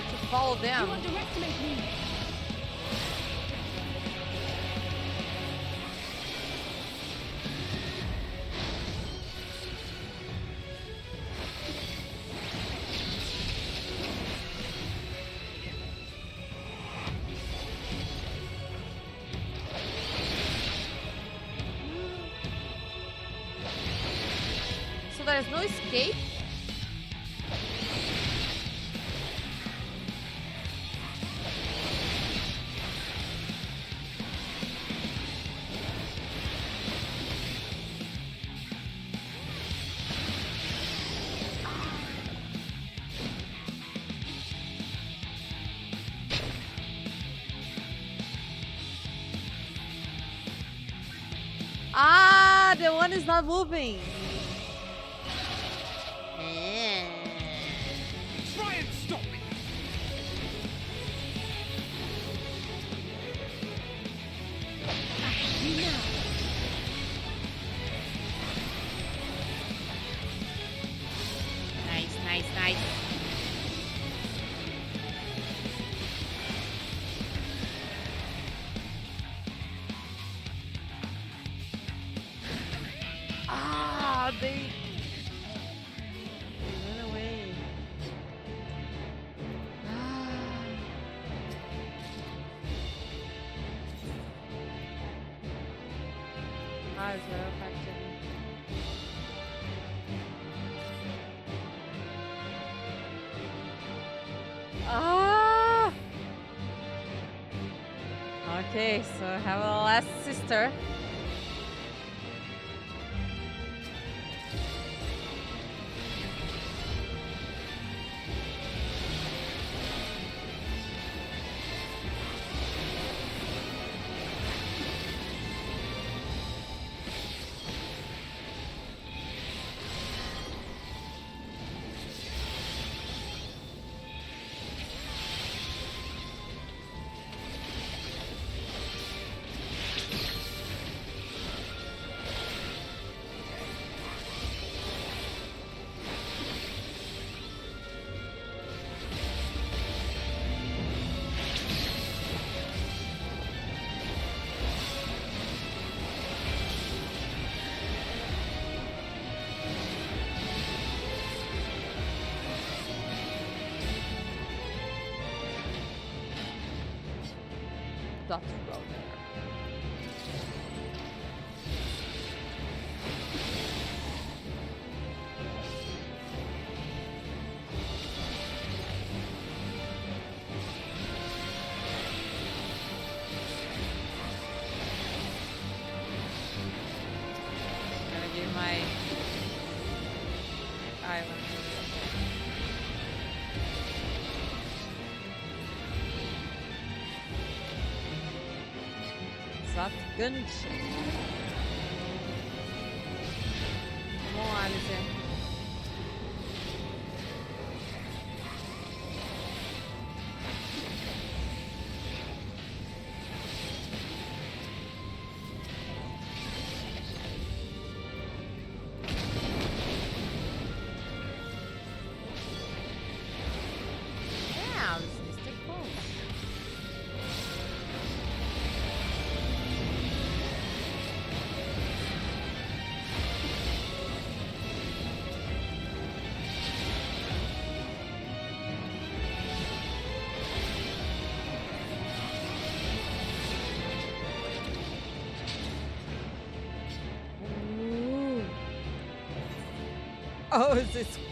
To follow them. You underestimate me. So there's no escape? Ah, the one is not moving. Try and stop me! You now. Nice, nice, nice. Ah, they ran away. Ah, it's very effective. Okay, so I have a last sister. Dot roller. Gonna give my island. Gunshot. Come on, Alice. Yeah, this is the close. Oh, is this square?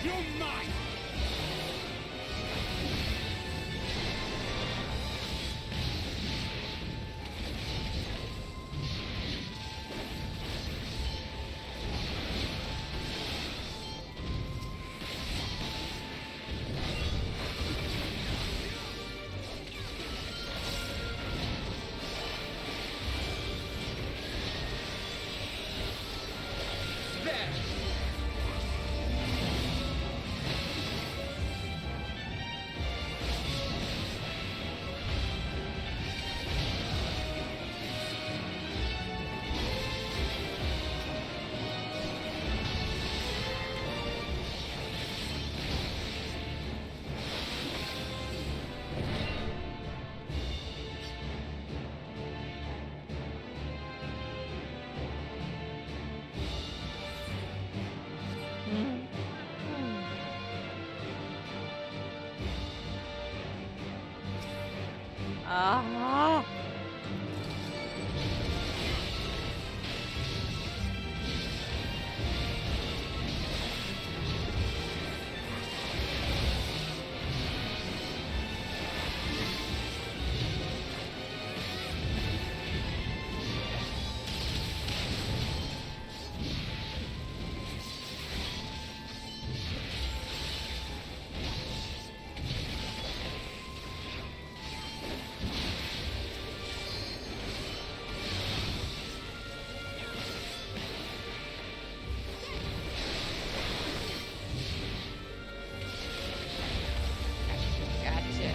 You're mine! Ah. Gotcha.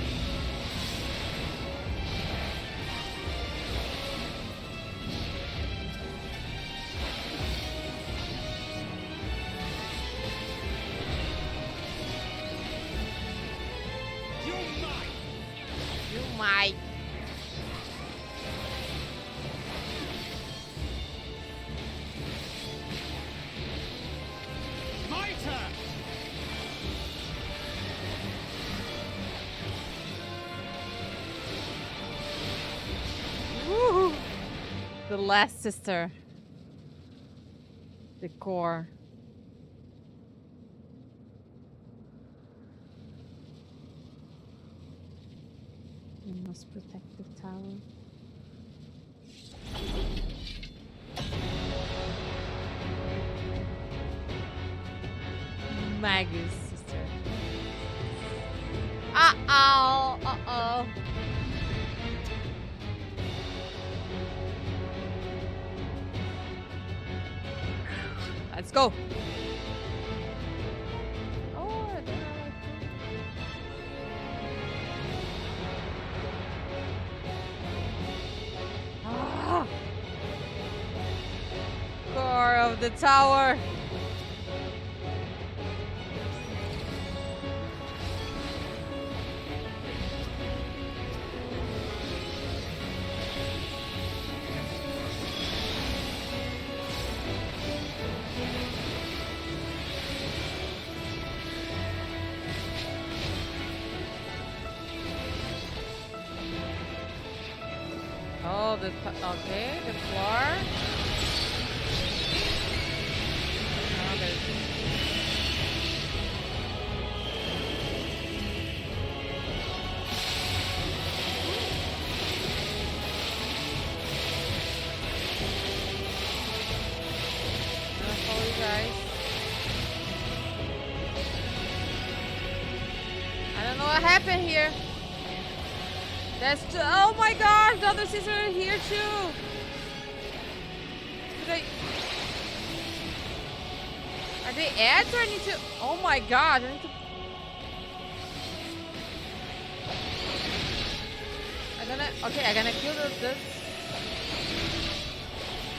You're mine! You might. The last sister. The core. We must protect the tower. Maggie's sister. Uh-oh. Uh-oh. Let's go. Oh, I don't know. Ah! Core of the tower. Oh, okay, the floor. Oh, there's... I'm gonna follow you guys. I don't know what happened here. That's oh my gosh, the other sisters are here too. Are they ads or I need to? Oh my god, I need to. I'm gonna kill this.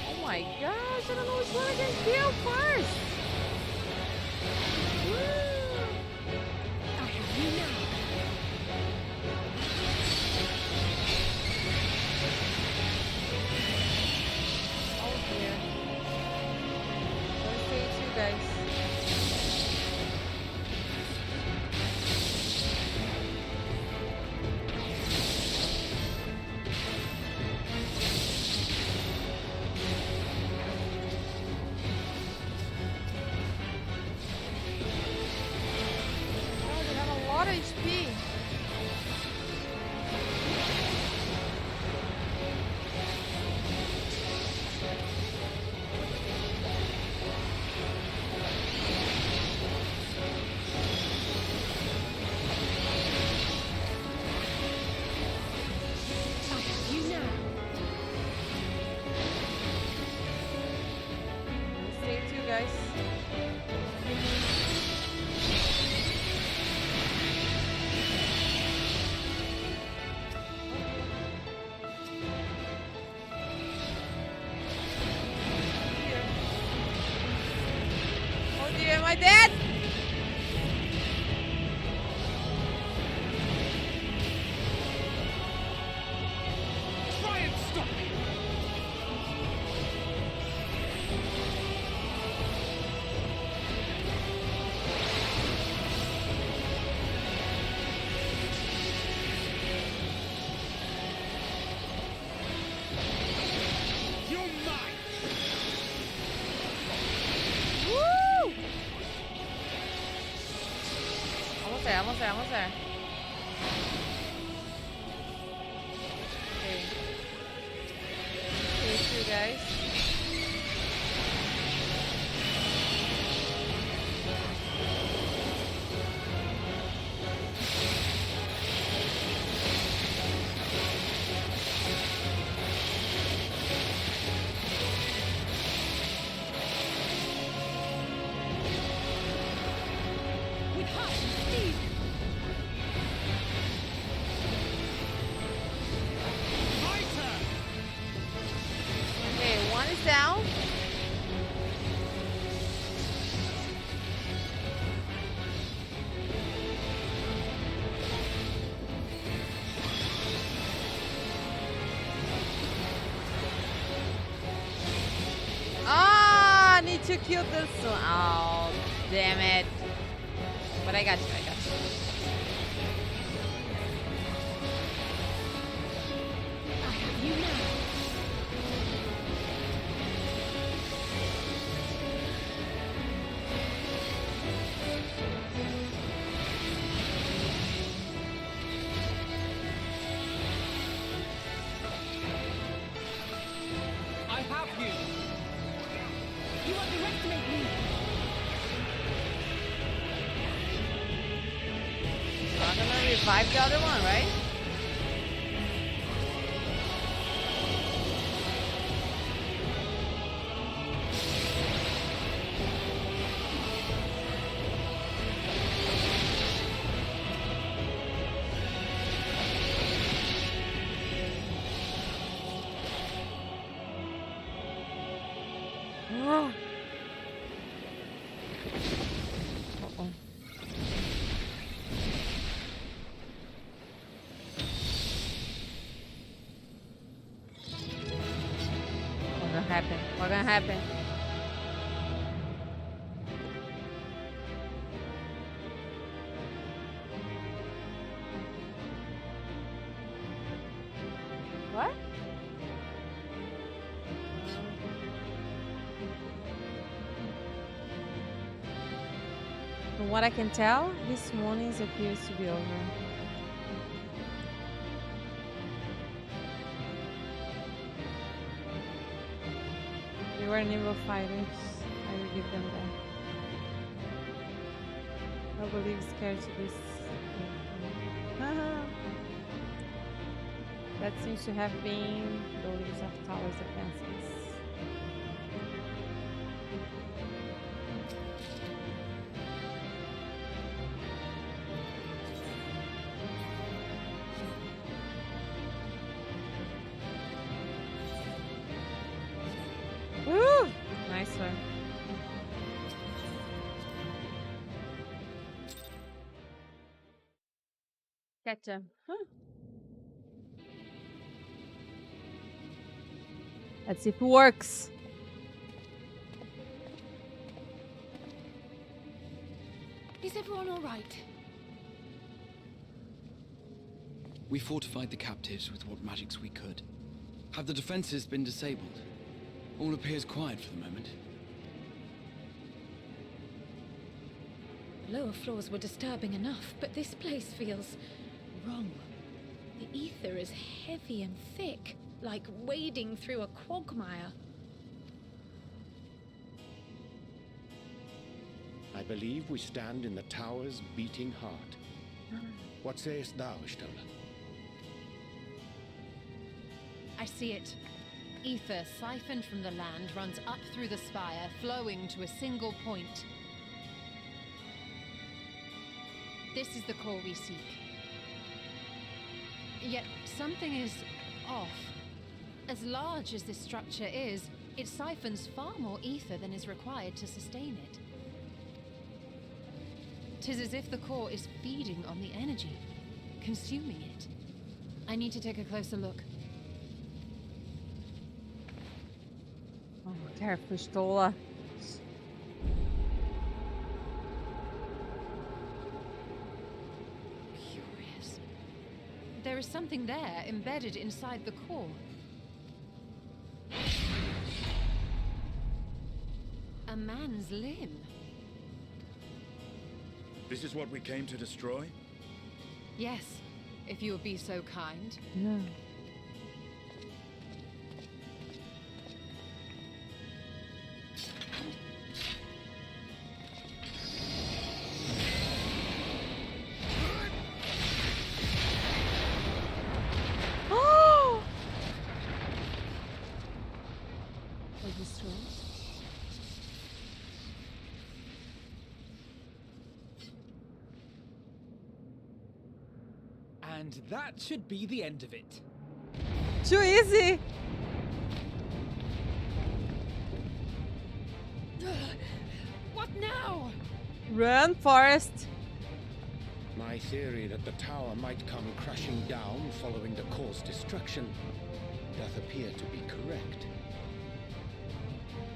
Oh my gosh, I don't know which one I can kill first. Woo. I have you now. Guys. Oh, they have a lot of HP. Am I dead? Try and stop me! You're mine! Woo! Almost there. Okay. Here's you guys. With heart and speed! One is down. Ah, I need to kill this one. Oh, damn it. But I got you. I have you now. revive the other one, right? What's gonna happen? What? From what I can tell, this morning appears to be over. They were nimble fighters. I will give them that. I believe scared to this. That seems to have been the leaves of Tower's advances. Woo! Nice one. Gotcha. Huh. Let's see if it works. Is everyone all right? We fortified the captives with what magics we could. Have the defenses been disabled? All appears quiet for the moment. The lower floors were disturbing enough, but this place feels wrong. The ether is heavy and thick, like wading through a quagmire. I believe we stand in the tower's beating heart. What sayest thou, Stola? I see it. Ether siphoned from the land runs up through the spire, flowing to a single point. This is the core we seek. Yet something is off. As large as this structure is, it siphons far more ether than is required to sustain it. 'Tis as if the core is feeding on the energy, consuming it. I need to take a closer look. Oh, careful, Stola. Curious. There is something there embedded inside the core. A man's limb. This is what we came to destroy? Yes, if you would be so kind. Yeah. Oh! Was this true? And that should be the end of it. Too easy! What now? Run, Forest! My theory that the tower might come crashing down following the core's destruction doth appear to be correct.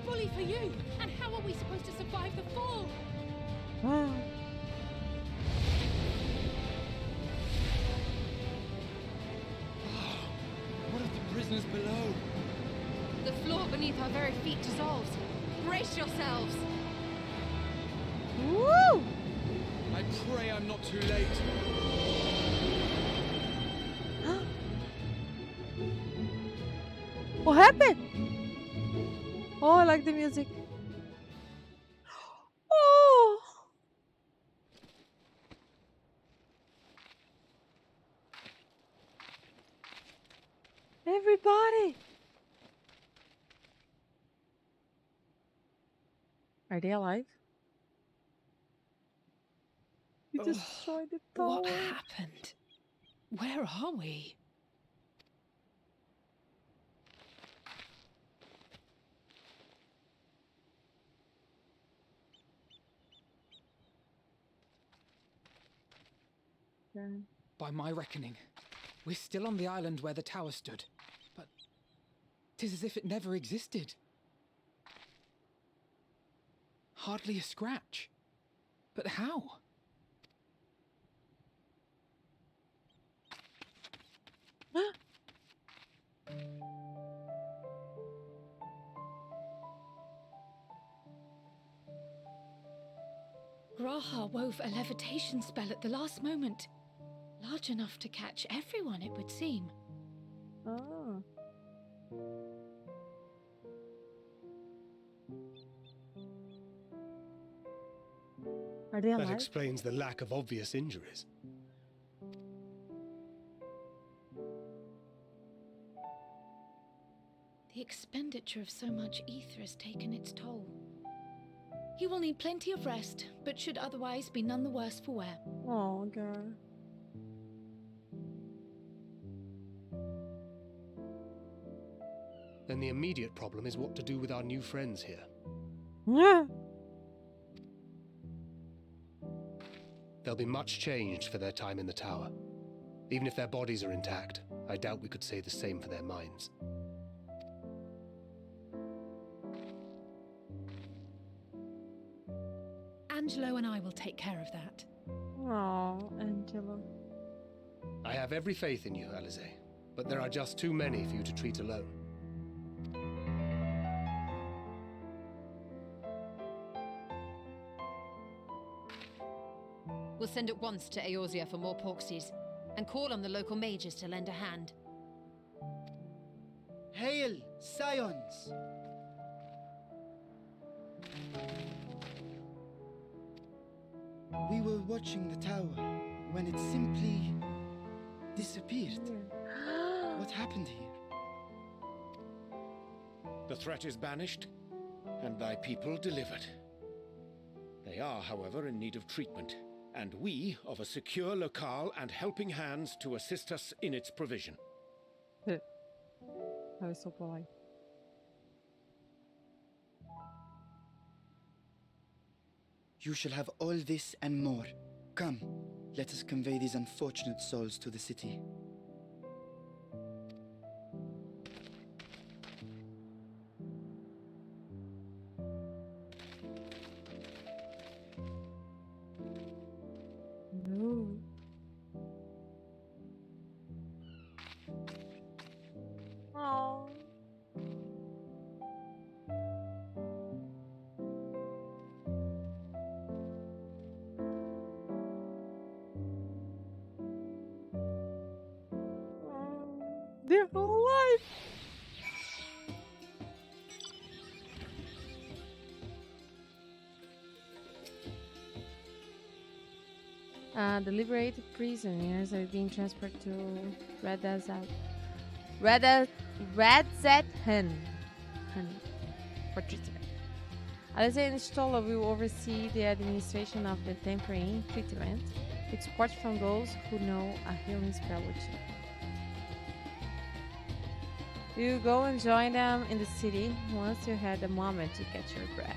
Bully for you! And how are we supposed to survive the fall? What of the prisoners below? The floor beneath our very feet dissolves. Brace yourselves! Woo! I pray I'm not too late. What happened? Oh, I like the music. Oh! everybody! Are they alive? You destroyed the tower. What happened? Where are we? By my reckoning, we're still on the island where the tower stood, but 'tis as if it never existed. Hardly a scratch. But how? Raha wove a levitation spell at the last moment. Large enough to catch everyone, it would seem. Oh. Are they alive? That explains the lack of obvious injuries. The expenditure of so much ether has taken its toll. He will need plenty of rest, but should otherwise be none the worse for wear. Oh, girl. Then the immediate problem is what to do with our new friends here. Yeah. They'll be much changed for their time in the tower. Even if their bodies are intact, I doubt we could say the same for their minds. Angelo and I will take care of that. Oh, Angelo. I have every faith in you, Alize, but there are just too many for you to treat alone. We'll send at once to Eorzea for more Porksies, and call on the local mages to lend a hand. Hail, Scions! We were watching the tower when it simply disappeared. What happened here? The threat is banished, and thy people delivered. They are, however, in need of treatment, and we of a secure locale and helping hands to assist us in its provision. That was so polite. You shall have all this and more. Come, let us convey these unfortunate souls to the city. No. Oh. They're alive. The liberated prisoners are being transferred to Radz-at-Han for treatment. Alize and Stola will oversee the administration of the temporary treatment with support from those who know a healing spell or two. You go and join them in the city once you had a moment to catch your breath.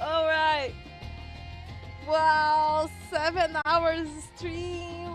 Alright. Wow, 7 hours stream.